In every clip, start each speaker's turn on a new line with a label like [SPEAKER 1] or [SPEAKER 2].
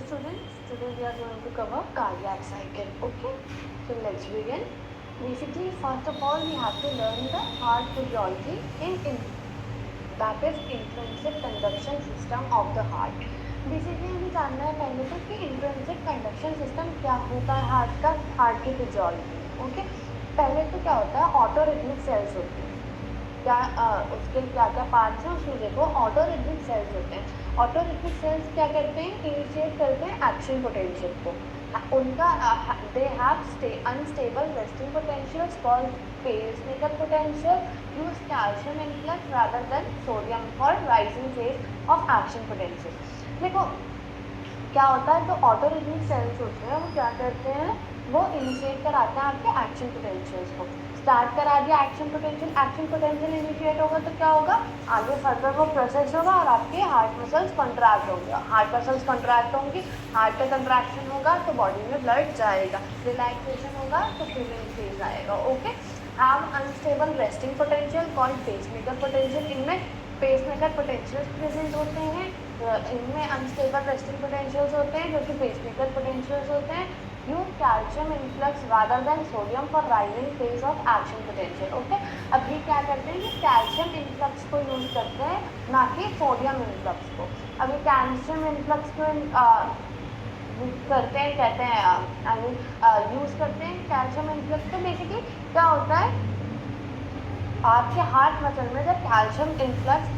[SPEAKER 1] students, today we are going to cover cardiac cycle. Okay, so let's begin. Basically, first of all, we have to learn the heart physiology that is intrinsic conduction system of the heart. Basically हमें जानना है पहले तो कि intrinsic conduction system क्या होता है heart की फिजियोलॉजी में. ओके, पहले तो क्या होता है, ऑटोरिथमिक सेल्स होते हैं. क्या उसके क्या क्या पार्ट्स हैं उसमें देखो, ऑटोरिथमिक सेल्स होते हैं. ऑटोरिथमिक सेल्स क्या करते हैं, इनिशिएट करते हैं एक्शन पोटेंशियल को. उनका they have unstable resting potentials called pacemaker potential, use calcium influx rather than sodium for rising phase of action potential. देखो क्या होता है, जो ऑटोरिथमिक सेल्स होते हैं वो क्या करते हैं, वो इनिशिएट कराते हैं आपके एक्शन पोटेंशियल्स को. स्टार्ट करा दिया एक्शन पोटेंशियल इनिशिएट होगा तो क्या होगा, आगे फर्दर वो प्रोसेस होगा और आपके हार्ट मसल्स कॉन्ट्रैक्ट होंगे. हार्ट मसल्स कॉन्ट्रैक्ट होंगी, हार्ट का कॉन्ट्रैक्शन होगा तो बॉडी में ब्लड जाएगा, रिलैक्सेशन होगा तो फीलिंग फेज आएगा. Okay, have unstable resting potential called pacemaker potential. इनमें पेसमेकर पोटेंशियल्स प्रेजेंट होते हैं, इनमें अनस्टेबल रेस्टिंग पोटेंशियल्स होते हैं जो कि पेसमेकर पोटेंशियल्स होते हैं. Use calcium influx rather than sodium for rising phase of action potential. Okay, अब ये क्या करते हैं कि कैल्शियम इनफ्लक्स को यूज करते हैं, ना कि सोडियम इनफ्लक्स को. अभी कैल्शियम इनफ्लक्स को करते हैं, कहते हैं यूज करते हैं कैल्शियम इनफ्लक्स. तो बेसिकली क्या होता है, आपके हार्ट मसल में जब कैल्शियम इनफ्लक्स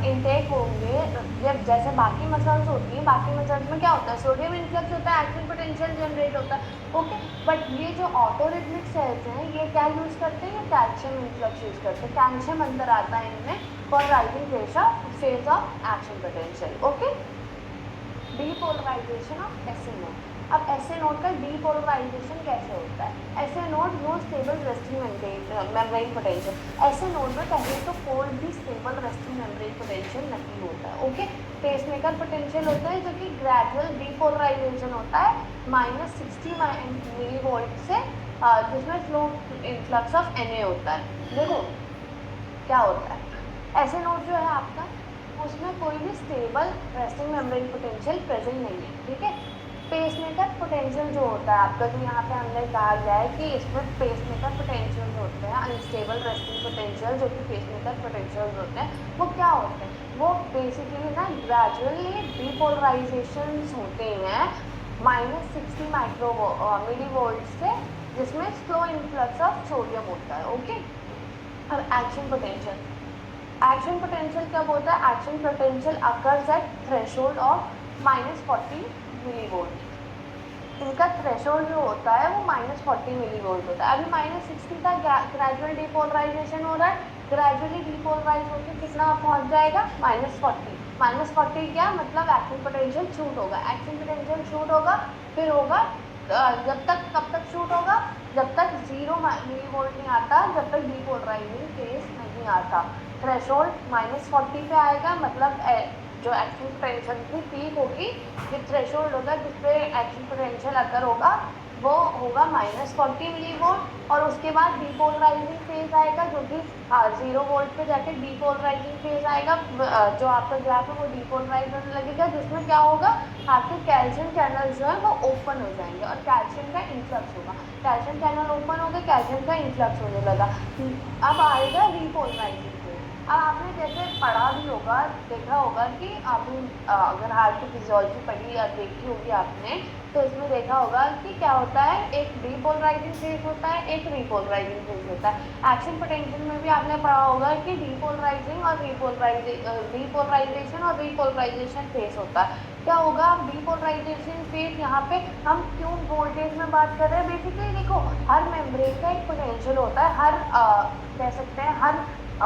[SPEAKER 1] इनटेक होंगे, जब जैसे बाकी मसल्स होती हैं, बाकी मसल्स में क्या होता है, सोडियम इनफ्लक्स होता है, एक्शन पोटेंशियल जनरेट होता है. ओके, बट ये जो ऑटोरिथमिक सेल्स हैं ये क्या यूज करते हैं, ये कैल्शियम इनफ्लक्स यूज करते हैं. कैल्शियम अंदर आता है इनमें for rising phase of action potential. Okay, depolarization of SA node. अब एसए नोड का डीपोलराइजेशन कैसे होता है, SA node no stable resting membrane potential. SA node में पहले तो कोई भी स्टेबल रेस्टिंग मेम्ब्रेन पोटेंशियल नहीं होता है. ओके, पेसमेकर पोटेंशियल होता है जो कि ग्रेजुअल डीपोलराइजेशन होता है -60 मिली वोल्ट से, जिसमें स्लो इन्फ्लक्स ऑफ Na होता है. देखो क्या होता है, एसए नोड जो है आपका, उसमें कोई भी stable resting membrane potential present नहीं है. ठीक है, पेसमेकर पोटेंशियल जो होता है आपका, जो यहाँ पे हमने कहा गया है कि इसमें पेसमेकर पोटेंशियल जो होते हैं, अनस्टेबल रेस्टिंग पोटेंशियल जो कि पेसमेकर पोटेंशियल होते हैं, वो क्या होते हैं, वो बेसिकली ना ग्रेजुअली डीपोलराइजेशन होते हैं -60 मिली वोल्ट से, जिसमें स्लो इन्फ्लक्स ऑफ सोडियम होता है. ओके, अब एक्शन पोटेंशियल कब होता है, action potential occurs at threshold of -40 millivolt. इनका थ्रेशोल्ड जो होता है वो -40 मिली वोल्ट होता है. अभी -60 का ग्रेजुअल डीपोलराइजेशन हो रहा है, ग्रेजुअली डीपोलराइज होकर कितना पहुंच जाएगा, -40. -40 क्या मतलब, एक्शन पोटेंशियल शूट होगा. एक्शन पोटेंशियल शूट होगा, फिर होगा जब तक, कब तक शूट होगा, जब तक 0 मिली वोल्ट नहीं आता, जब तक डीपोलराइजिंग फेज नहीं आता. थ्रेशोल्ड -40 पे आएगा, मतलब जो एक्शन पोटेंशियल की पीक होगी, ये थ्रेशोल्ड होगा जिस पे एक्शन पोटेंशियल अगर होगा, वो होगा -40 मिली वोल्ट. और उसके बाद डीपोलराइजिंग फेज आएगा जो कि 0 वोल्ट पे जाके डीपोलराइजिंग फेज आएगा. जो आपका ग्राफ है वो डीपोलराइज होने लगेगा, जिसमें क्या होगा, आपके कैल्शियम चैनल जो है वो ओपन हो जाएंगे और कैल्शियम का इन्फ्लक्स होगा. कैल्शियम चैनल ओपन हो गए, कैल्शियम का इन्फ्लक्स होने लगा. अब आएगा डीपोलराइजिंग फेज. अब आपने जैसे पढ़ा भी होगा, देखा होगा कि आपने अगर हार्ट की फिजियोलॉजी पढ़ी या देखी होगी आपने, तो इसमें देखा होगा कि क्या होता है, एक डीपोलराइजिंग फेज होता है, एक रीपोलराइजिंग फेज होता है. एक्शन पोटेंशियल में भी आपने पढ़ा होगा कि डीपोलराइजिंग और डीपोलराइजेशन और रीपोलराइजेशन फेज होता है. क्या होगा, डीपोलराइजेशन फेज, यहाँ पे हम क्यों वोल्टेज में बात कर रहे हैं, बेसिकली देखो हर मेम्ब्रेन का एक पोटेंशियल होता है, हर कह सकते हैं हर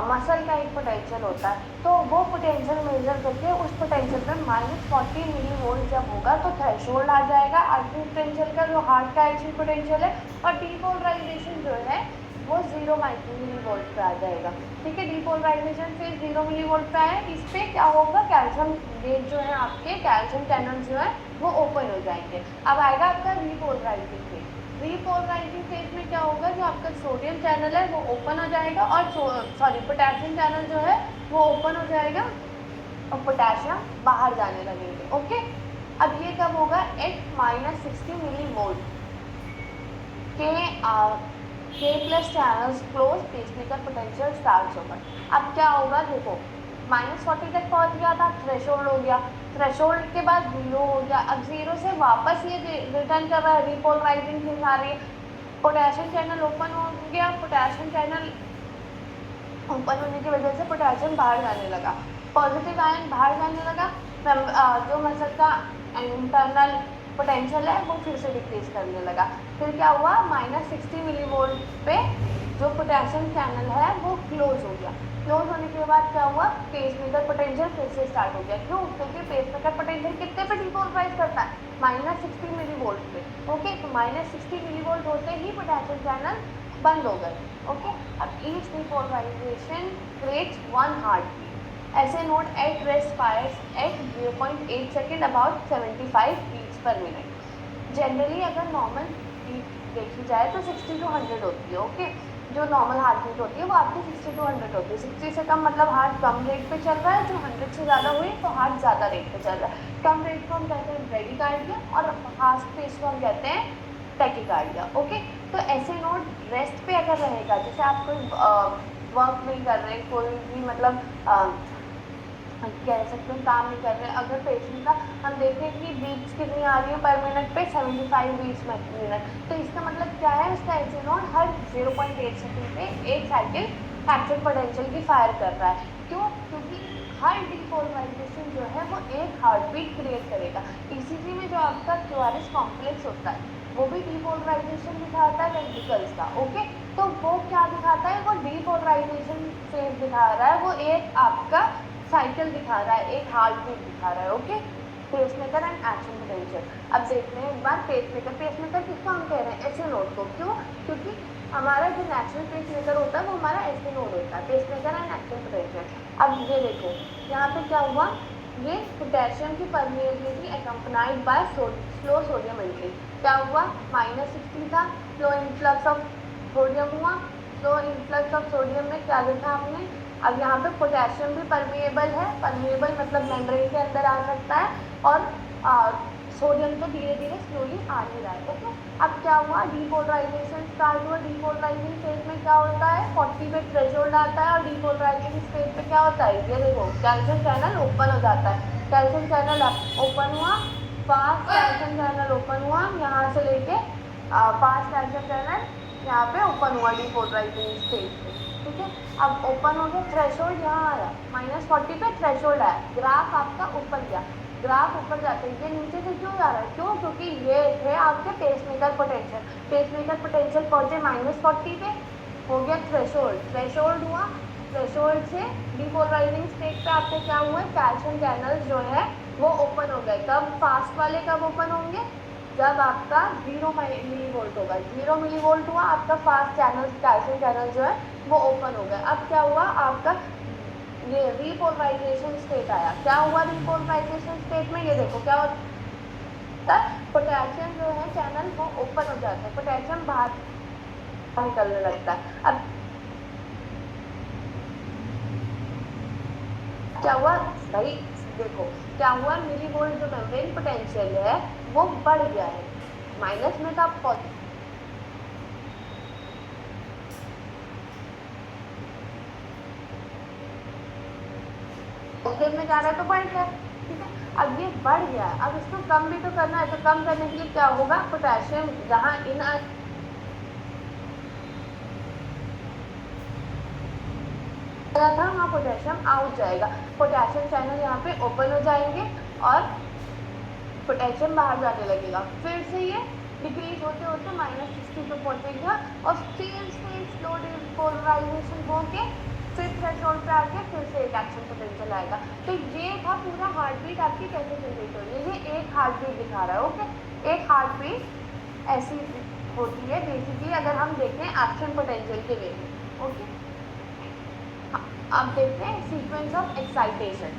[SPEAKER 1] मसल का एक पोटेंशियल होता है. तो वो पोटेंशियल मेजर करके उस पोटेंशियल पे -40 मिली वोल्ट जब होगा तो थ्रेशोल्ड आ जाएगा एक्शन पोटेंशियल का, जो हार्ट का एक्शन पोटेंशियल है. और डीपोलराइजेशन जो है वो 0 मिली वोल्ट पे आ जाएगा. ठीक है, डीपोलराइजेशन फेज 0 मिली वोल्ट पे आए, इस पर क्या होगा, कैल्शियम गेट जो है आपके, कैल्शियम चैनल जो है वो ओपन हो जाएंगे. अब आएगा आपका रीपोलराइजिंग फेज. रीपोलराइजिंग फेज में क्या होगा, जो आपका सोडियम चैनल है वो ओपन हो जाएगा और पोटेशियम चैनल जो है वो ओपन हो जाएगा और पोटेशियम बाहर जाने लगेंगे. ओके, अब ये कब होगा? एट -60 मिली वोल्ट के plus channels close, pacemaker potential start होगा। अब क्या होगा देखो, -40 तक पहुंच गया था, थ्रेशोल्ड हो गया, थ्रेशोल्ड के बाद 0 हो गया, अब 0 से वापस ये रिटर्न कर रहा है, रिपोलराइजिंग थिंग आ रही है, पोटेशियम चैनल ओपन हो गया, पोटेशियम चैनल ओपन होने की वजह से पोटेशियम बाहर जाने लगा, पॉजिटिव आयन बाहर जाने लगा, जो मसल का इंटरनल पोटेंशियल है वो फिर से डिक्रीज करने लगा। फिर क्या हुआ, -60 मिली वोल्ट पे जो पोटेशियम चैनल है वो क्लोज हो गया। क्लोज होने के बाद क्या हुआ, पेसमेकर पोटेंशियल फिर से स्टार्ट हो गया। क्यों? क्योंकि पेसमेकर पोटेंशियल कितने पे डिपोलराइज करता है? -60 मिली वोल्ट पे। ओके, तो -60 मिली वोल्ट होते ही पोटेशियम चैनल बंद हो गए। ओके, अब each depolarisation creates one heart. SA node at rest fires at 0.8 second about 75 beats per minute. Generally अगर नॉर्मल बीट देखी जाए तो 60 to 100 होती है। ओके, जो नॉर्मल हार्ट बीट होती है वो आपकी 60 to 100 होती है। 60 से कम मतलब हार्ट कम रेट पे चल रहा है, जो 100 से ज़्यादा हुई तो हार्ट ज़्यादा रेट पे चल रहा है। कम रेट को हम कहते हैं ब्रेडिकार्डिया और फास्ट पेस को हम कहते हैं टैकिकार्डिया। ओके, तो ऐसे नोट रेस्ट पे अगर रहेगा, जैसे आप कोई वर्क नहीं कर रहे, कोई भी मतलब कह सकते हैं काम नहीं कर रहे, अगर पेशेंट का हम देखें कि बीट्स कितनी आ रही है पर मिनट पे 75 बीट्स मिनट, तो इसका मतलब क्या है, उसका एसिनोड हर 0.8 सेकेंड पे एक साइकिल एक्शन पोटेंशियल की फायर कर रहा है। क्यों? क्योंकि हर डिपोलराइजेशन जो है वो एक हार्ट बीट क्रिएट करेगा। ईसीजी में जो आपका क्यूआरएस कॉम्प्लेक्स होता है वो भी डिपोलराइजेशन दिखाता है वेंट्रिकल्स का। ओके, तो वो क्या दिखाता है, वो डिपोलराइजेशन फेज दिखा रहा है, वो एक आपका साइकिल दिखा रहा है, एक हार्ट बीट दिखा रहा है। Okay, pacemaker and action potential. अब देखते हैं एक बार पेसमेकर। पेसमेकर किसको हम कह रहे हैं? ऐसे नोड को। क्यों? क्योंकि हमारा जो नेचुरल पेसमेकर होता है वो हमारा ऐसे नोड होता है, पेसमेकर एंड एक्शन पोटेंशियल। अब ये देखो यहाँ पे क्या हुआ, ये पोटेशियम की permeability accompanied by slow sodium entry. क्या हुआ, -60 था, स्लो इनफ्लक्स ऑफ सोडियम हुआ। स्लो इनफ्लक्स ऑफ सोडियम में क्या देखा हमने, अब यहाँ पे पोटेशियम भी परमिएबल है, परमिएबल मतलब मेम्ब्रेन के अंदर आ सकता है, और सोडियम तो धीरे धीरे स्लोली आ ही रहा है। ओके, अब क्या हुआ, डिपोलराइजेशन स्टार्ट हुआ। डिपोलराइजिंग स्टेज में क्या होता है, 40 पे थ्रेशोल्ड आता है, और डिपोलराइजिंग स्टेज पे क्या होता है, ये देखो कैल्शियम चैनल ओपन हो जाता है। कैल्शियम चैनल ओपन हुआ, फास्ट कैल्शियम चैनल ओपन हुआ, यहाँ से लेके फास्ट कैल्शियम चैनल यहाँ पे ओपन हुआ डिपोलराइजिंग स्टेज पे। ठीक है, अब ओपन हो गया, थ्रेशोल्ड यहाँ आया, -40 पे थ्रेशोल्ड आया, ग्राफ आपका ऊपर गया, ग्राफ ऊपर जाते हैं, ये नीचे से क्यों जा रहा है? क्यों? क्योंकि ये थे आपके पेसमेकर पोटेंशियल। पेसमेकर पोटेंशियल पहुंचे -40 पे, हो गया थ्रेशोल्ड, थ्रेशोल्ड हुआ, थ्रेशोल्ड से डिपोलराइजिंग स्टेट पे आपके क्या हुआ, कैल्शियम चैनल्स जो है वो ओपन हो गए। कब? फास्ट वाले कब ओपन होंगे, जब आपका 0 मिली वोल्ट होगा। 0 मिली वोल्ट हुआ, आपका फास्ट चैनल कैल्शियम चैनल जो है वो ओपन हो गया। अब क्या हुआ, आपका ये रिपोलराइजेशन स्टेट आया। क्या हुआ रिपोलराइजेशन स्टेट में, ये देखो क्या होता है, पोटेशियम जो है चैनल वो ओपन हो जाता है, पोटेशियम बाहर निकलने लगता है। अब क्या हुआ भाई, देखो क्या हुआ, मिली वोल्ट जो मेम्ब्रेन पोटेंशियल है वो बढ़ गया है, माइनस में था पॉजिटिव में जा रहा है तो बढ़ गया। ठीक है, अब ये बढ़ गया, अब इसको कम भी तो करना है, तो कम करने के लिए क्या होगा, पोटेशियम जहाँ इन था वहाँ पोटेशियम आउट जाएगा, पोटेशियम चैनल यहाँ पे ओपन हो जाएंगे और पोटेशियम बाहर जाने लगेगा। फिर से ये डिक्रीज होते होते -60 पे पहुंचेगा, और फिर से स्लो डिपोलराइजेशन होके फिर थ्रेशोल्ड पे आके फिर से एक एक्शन पोटेंशियल आएगा। तो ये था पूरा हार्ट बीट आपकी कैसे जनरेट हो रही है। ये एक हार्ट बीट दिखा रहा है। ओके, एक हार्ट बीट ऐसी होती है बेसिकली, अगर हम देखें एक्शन पोटेंशियल के वे में। ओके, अब देखते हैं सीक्वेंस ऑफ एक्साइटेशन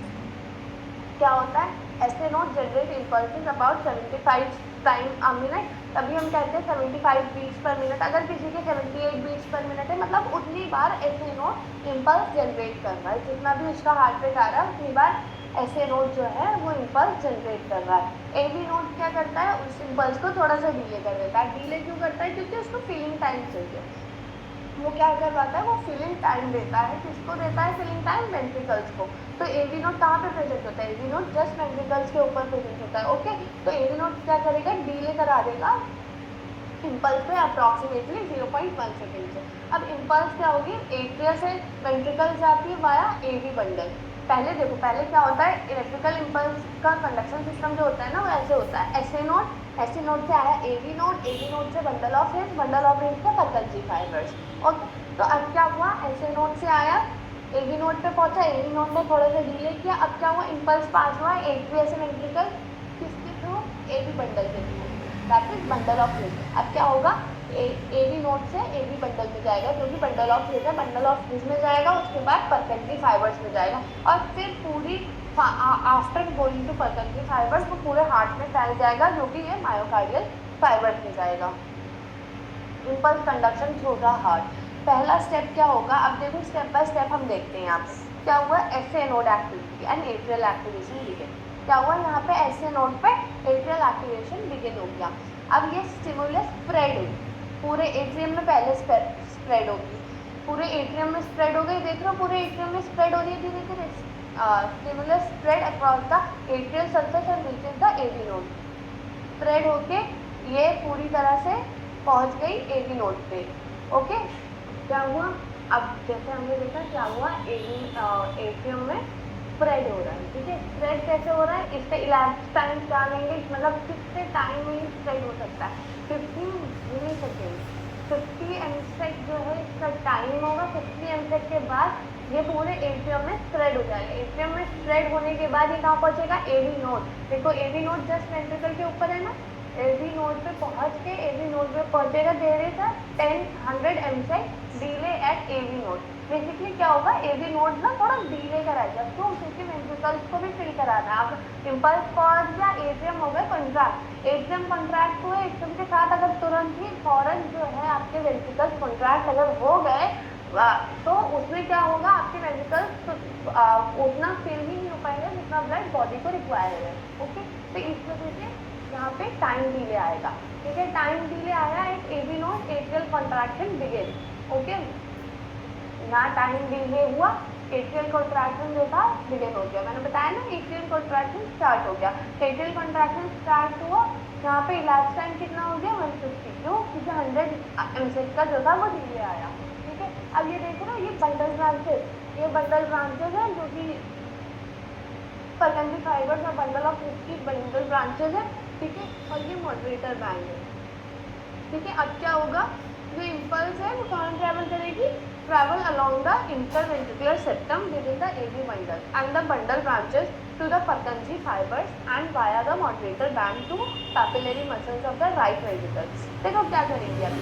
[SPEAKER 1] क्या होता है। ऐसे note generate impulses about 75 time a minute, तभी हम कहते हैं 75 बीट्स पर मिनट। अगर किसी के 78 बीट्स पर मिनट है, मतलब उतनी बार ऐसे नोट इम्पल्स जनरेट कर रहा है, जितना भी उसका हार्ट रेट आ रहा है उतनी बार ऐसे नोड जो है वो इम्पल्स जनरेट कर रहा है। ए बी नोड क्या करता है, उस इम्पल्स को थोड़ा सा डिले कर देता है। डिले क्यों करता है, क्योंकि उसको फीलिंग टाइम चाहिए। वो क्या करवाता है, वो फीलिंग टाइम देता है। किसको देता है फीलिंग टाइम, वेंट्रिकल्स को। तो एवी नोड कहाँ पे प्रेजेंट होता है, एवी नोड जस्ट वेंट्रिकल्स के ऊपर प्रेजेंट होता है। ओके, तो एवी नोड क्या करेगा, डिले करा देगा इम्पल्स पे अप्रॉक्सीमेटली 0.1 सेकेंड से। अब इम्पल्स क्या होगी, एट्रिया से वेंट्रिकल जाती है वाया एवी बंडल। पहले देखो, पहले क्या होता है, इलेक्ट्रिकल इम्पल्स का कंडक्शन सिस्टम जो होता है ना वो ऐसे होता है, ऐसे नोड, ऐसे नोड से आया एवी नोड, एवी नोड से bundle of his, bundle of his से पल्सरी फाइबर्स। ओके, तो अब क्या हुआ, ऐसे नोड से आया एवी नोड पे पहुंचा, एवी नोड ने थोड़ा सा डिले किया। अब क्या हुआ, इम्पल्स पास हुआ एट्रिया से वेंट्रिकल, किसके थ्रू, एवी बंडल के through, that is bundle of his. अब क्या होगा, एवी नोड से एवी बंडल में जाएगा, जो कि बंडल ऑफ हिज है, बंडल ऑफ हिज में जाएगा, उसके बाद पल्सरी फाइबर्स में जाएगा, और फिर पूरी आफ्टर गोइंग टू पल्सरी फाइबर्स वो पूरे हार्ट में फैल जाएगा, जो कि ये मायोकार्डियल फाइबर्स में जाएगा। Impulse conduction through the heart. पहला स्टेप क्या होगा, अब देखो स्टेप बाय स्टेप हम देखते हैं। यहाँ पे क्या हुआ, SA node activity and atrial activation begin. क्या हुआ, यहाँ पे एसए नोड पे एट्रियल एक्टिवेशन बिगिन हो गया। अब ये स्टिमुलस स्प्रेड हुई पूरे एट्रियम में, पहले स्प्रेड होगी, पूरे एट्रियम में स्प्रेड हो गई। देख रहे हो पूरे एट्रियम में स्प्रेड हो रही है धीरे धीरे। Stimulus spread across the atrial surface and reaches the AV node. Spread होके ये पूरी तरह से पहुंच गई एवी नोड पे। ओके, क्या हुआ, अब जैसे हमने देखा क्या हुआ, एट्रियम में स्प्रेड हो रहा है। ठीक है, स्प्रेड कैसे हो रहा है, इससे इलास्टिक टाइम क्या लेंगे, मतलब कितने टाइम में स्प्रेड हो सकता है, 15 मिली सेकेंड। 50 एमसेक जो है इसका टाइम होगा। 50 एमसेक के बाद ये पूरे एट्रियम में स्प्रेड हो जाएगा। एट्रियम में स्प्रेड होने के बाद ये कहाँ पहुंचेगा, एवी नोड। देखो एवी नोड जस्ट वेंट्रिकल के ऊपर है ना, एवी नोड पे पहुंच के एवी नोड पे पहुंचेगा। There is a 10 msec delay at AV node. Basically क्या होगा, एवी नोड ना थोड़ा डिले कराएगा, क्यों, क्योंकि वेंट्रिकल्स को भी फिल कराना है। अब इम्पल्स पहुंच गया, एट्रियम हो गया कॉन्ट्रैक्ट, एट्रियम कॉन्ट्रैक्ट हुए, एट्रियम के साथ अगर तुरंत ही फौरन जो है आपके वेंट्रिकल्स कॉन्ट्रैक्ट अगर हो गए तो उसमें क्या होगा, आपके वेंट्रिकल्स उतना फिल ही नहीं हो पाएगा जितना ब्लड बॉडी को रिक्वायर है। ओके, तो इस वजह से यहाँ पे टाइम डिले आएगा। ठीक है, टाइम डिले आया at AV node, atrial contraction begin. Okay, यहाँ टाइम डिले हुआ, एट्रियल कॉन्ट्रैक्शन जो था बिगिन हो गया। मैंने बताया ना एट्रियल कॉन्ट्रैक्शन स्टार्ट हो गया। एट्रियल कॉन्ट्रैक्शन स्टार्ट हुआ, यहाँ पे इलाज टाइम कितना हो गया, 150, क्यों, क्योंकि 100 एमसेक का जो था वो डिले आया। ठीक है, अब ये देखो ना, ये बंडल ब्रांचेस, ये बंडल ब्रांचेस है जो कि पल्सरी फाइबर्स और बंडल ऑफ की बंडल ब्रांचेस है। ठीक है, और ये मॉडरेटर बैंड है। ठीक है, अब क्या होगा, जो इम्पल्स है वो कहाँ ट्रैवल करेगी, travel along the interventricular septum within the AV bundle and the bundle branches to the pulsary fibres and via the moderator band to papillary muscles of the right ventricle. देखो क्या करेंगे अब,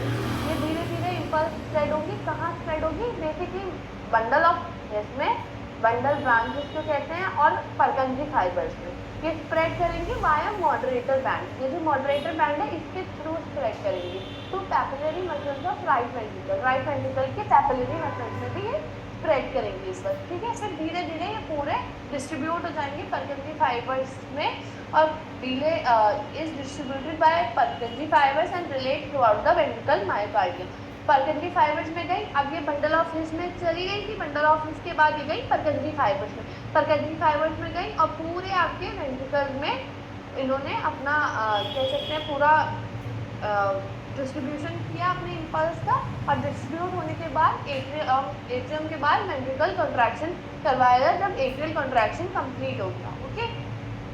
[SPEAKER 1] ये धीरे धीरे impulse spread होगी, कहाँ spread होगी, बेसिकली बंडल ऑफ जिसमें बंडल ब्रांचेस को कहते हैं और पल्सरी फाइबर्स में ये स्प्रेड करेंगे वाया मॉडरेटर बैंड। ये जो मॉडरेटर बैंड है इसके थ्रू स्प्रेड करेंगे to papillary muscles of right ventricle. Right ventricle के पैपिलरी मसल्स में भी ये स्प्रेड करेंगे इस वक्त। ठीक है, फिर धीरे धीरे ये पूरे डिस्ट्रीब्यूट हो जाएंगे पल्सरी फाइबर्स में, और delay is distributed by pulsary fibres and relate throughout the ventricle myocardium. Pulsary fibres में गई, अब ये बंडल ऑफ हिज में चली गई थी, बंडल ऑफ हिज के बाद ये गई पल्सरी फाइबर्स में, पल्सरी फाइबर्स में गई, और पूरे आपके वेंट्रिकल्स में इन्होंने अपना कह सकते हैं पूरा डिस्ट्रीब्यूशन किया अपने इम्पल्स का, और डिस्ट्रीब्यूट होने के बाद एट्रियम के बाद वेंट्रिकल कॉन्ट्रैक्शन करवाया गया, जब एट्रियल कॉन्ट्रैक्शन कंप्लीट हो गया। ओके,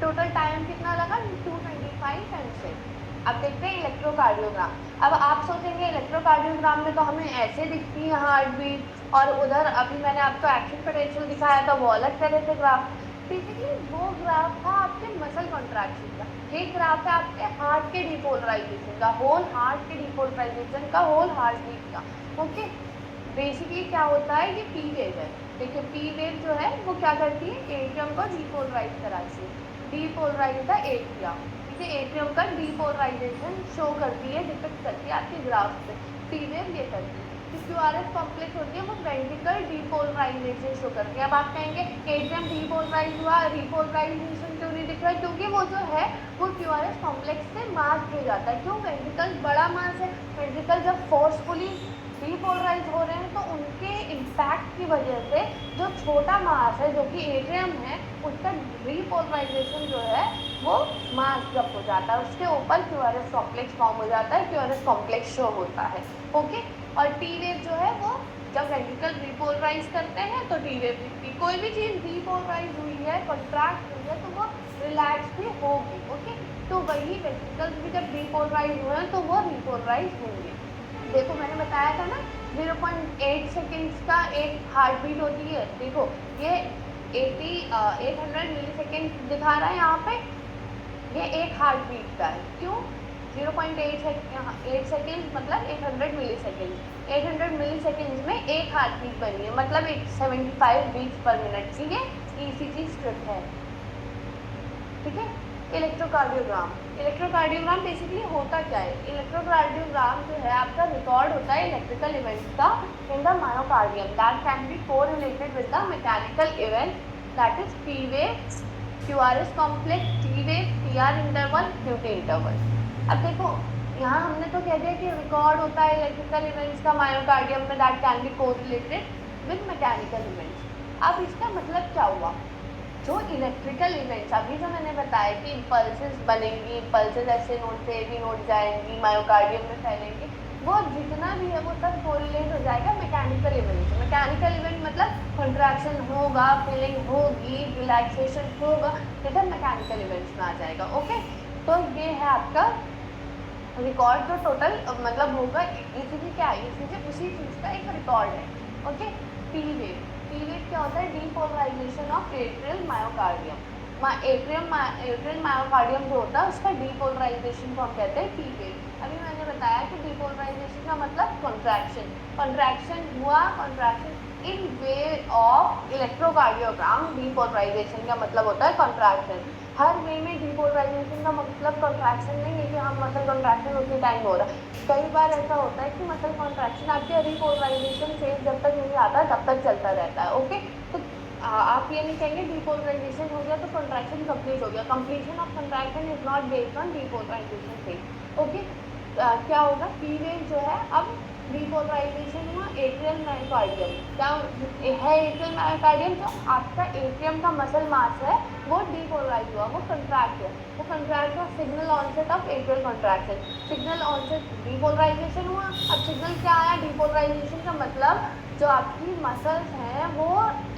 [SPEAKER 1] टोटल टाइम कितना लगा, 225 एमसेक। अब देखते हैं इलेक्ट्रोकार्डियोग्राम। अब आप सोचेंगे इलेक्ट्रोकार्डियोग्राम में तो हमें ऐसे दिखती है हार्ट बीट, और उधर अभी मैंने आपको एक्शन पोटेंशियल दिखाया था वो अलग तरह से ग्राफ। बेसिकली वो ग्राफ था आपके मसल कॉन्ट्रैक्शन का, ये ग्राफ है आपके हार्ट के डिपोलराइजेशन का, होल हार्ट के डिपोलराइजेशन का, होल हार्ट बीट का। ओके, बेसिकली क्या होता है, ये पी वेव है। देखिए पी वेव जो है वो क्या करती है, एट्रियम को डिपोलराइज कराती है, डिपोलराइज द एट्रिया। एट्रियम का डिपोलराइजेशन शो करती है, डिपिक्ट करती है आपके ग्राफ पे, पी वेव ये करती है। कि क्यूआरएस कॉम्प्लेक्स होती है वो वेंट्रिकल डीपोलराइजेशन शो करती है। अब आप कहेंगे एट्रियम डीपोलराइज हुआ, रिपोलराइजेशन क्यों नहीं दिख रहा है? क्योंकि वो जो है वो क्यूआरएस कॉम्प्लेक्स से मास्क हो जाता है। क्यों? वेंट्रिकल बड़ा मास है, वेंट्रिकल जब फोर्सफुली डीपोलराइज हो रहे हैं तो उनके इम्पैक्ट की वजह से जो छोटा मास है जो कि एट्रियम है उसका रिपोलराइजेशन जो है वो मास जब हो जाता है, उसके ऊपर क्यूआरएस कॉम्प्लेक्स फॉर्म हो जाता है, क्यूआरएस कॉम्प्लेक्स शो होता है। ओके, और टी वेव जो है वो जब वेंट्रिकल रिपोलराइज करते हैं तो टी वेव दिखती है। कोई भी चीज़ रिपोलराइज हुई है, कंट्रैक्ट हुई है तो वो रिलैक्स भी होगी। ओके, तो वही वेंट्रिकल भी जब रिपोलराइज हुए हैं तो वो रिपोलराइज होंगे। देखो मैंने बताया था ना 0.8 सेकेंड्स का एक हार्ट बीट होती है। देखो ये 800 मिली सेकेंड दिखा रहा है यहाँ पे, ये एक हार्ट बीट का है। क्यों? 0.8 सेकेंड मतलब 800 मिली सेकेंड। 800 मिली सेकेंड में एक हार्ट बीट बनी है, मतलब 75 बीट्स पर मिनट की ये ईसीजी स्क्रिप्ट है। ठीक है, इलेक्ट्रोकार्डियोग्राम। इलेक्ट्रोकार्डियोग्राम बेसिकली होता क्या है? इलेक्ट्रोकार्डियोग्राम जो है आपका रिकॉर्ड होता है इलेक्ट्रिकल इवेंट्स का in the myocardium that can be correlated with the mechanical event that is P wave, QRS complex, T wave, TR interval, QT interval. अब देखो यहाँ हमने तो कह दिया कि रिकॉर्ड होता है इलेक्ट्रिकल इवेंट्स का मायोकार्डियम में that can be correlated with mechanical events. अब इसका मतलब क्या हुआ? जो इलेक्ट्रिकल इवेंट्स अभी जो मैंने बताया कि इम्पल्सेस बनेंगी, इम्पल्सेस ऐसे नोड से भी नोड जाएंगी, मायोकार्डियम में फैलेंगे, वो जितना भी है वो सब कोरिलेट हो जाएगा मैकेनिकल इवेंट से। मैकेनिकल इवेंट मतलब कंट्रैक्शन होगा, फीलिंग होगी, रिलैक्सेशन होगा, ये सब मैकेनिकल इवेंट्स में आ जाएगा। ओके, तो ये है आपका रिकॉर्ड जो टोटल मतलब होगा। ईसीजी क्या है? ईसीजी उसी चीज़ का एक रिकॉर्ड है। Okay, T wave. T wave क्या होता है? Depolarization of atrial myocardium. Atrial myocardium जो होता है उसका डीपोलराइजेशन को हम कहते हैं टी वेव। अभी मैंने बताया कि डीपोलराइजेशन का मतलब कंट्रैक्शन, कंट्रैक्शन हुआ, contraction in way of electrocardiogram. Depolarization का मतलब होता है कंट्रैक्शन। हर वे में डीपोलराइजेशन का मतलब कंट्रैक्शन नहीं है कि हम मसल कंट्रैक्शन उसी टाइम हो रहा है। कई बार ऐसा होता है कि मसल कंट्रैक्शन आपके रिपोलराइजेशन फेज जब तक नहीं आता तब तक चलता रहता है। ओके, तो आप ये नहीं कहेंगे डीपोलराइजेशन हो गया तो कंट्रैक्शन कंप्लीट हो गया। Completion of contraction is not based on depolarization phase. Okay, क्या होगा? पी वेव जो है अब डीपोलराइजेशन हुआ एट्रियल मायोकार्डियम। क्या है एट्रियल मायोकार्डियम? जो आपका एट्रियम का मसल मास है वो डीपोलराइज हुआ, वो कंट्रैक्ट हुआ, वो कंट्रैक्ट हुआ। Signal onset of atrial contraction, signal onset depolarization हुआ। अब सिग्नल क्या आया? डीपोलराइजेशन का मतलब जो आपकी मसल्स हैं वो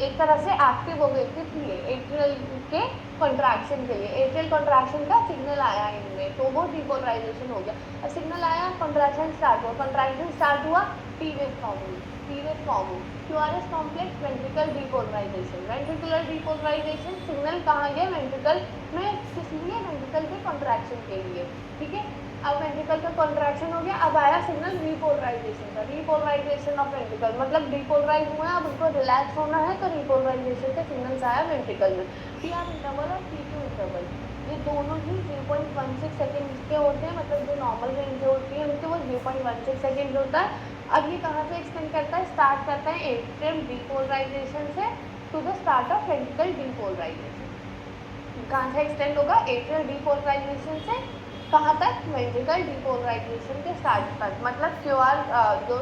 [SPEAKER 1] एक तरह से एक्टिव हो गई किस लिए? एट्रियल के कंट्रैक्शन के लिए। एट्रियल कंट्रैक्शन का सिग्नल आया इनमें तो वो डीपोलराइजेशन हो गया। अब सिग्नल आया, कंट्रैक्शन स्टार्ट हुआ, कंट्रैक्शन स्टार्ट हुआ, टी वेव फॉर्म हुई, टी वेव फॉर्म हुई। QRS complex, ventricle depolarization. Ventricular depolarization signal कहाँ गया? वेंट्रिकल में। किस लिए? वेंट्रिकल के कंट्रैक्शन के लिए। ठीक है, अब वेंट्रिकल का कंट्रैक्शन हो गया, अब आया सिग्नल रिपोलराइजेशन का। रिपोलराइजेशन ऑफ वेंट्रिकल मतलब डिपोलराइज हुआ है, अब उनको रिलैक्स होना है तो रिपोलराइजेशन के सिग्नल्स आया वेंट्रिकल में। टीआर इंटरवल और टी2 इंटरवल ये दोनों ही 0.16 सेकेंड के होते हैं, मतलब जो नॉर्मल रेंज होती है उनके वो 0.16 सेकेंड होता है। अब ये कहाँ से एक्सटेंड करता है? स्टार्ट करता है एट्रियम डीपोलराइजेशन से to the start of ventricle depolarization. कहाँ से एक्सटेंड होगा? एट्रियल डीपोलराइजेशन से कहाँ तक? वेंट्रिकल डीपोलराइजेशन के स्टार्ट तक। मतलब जो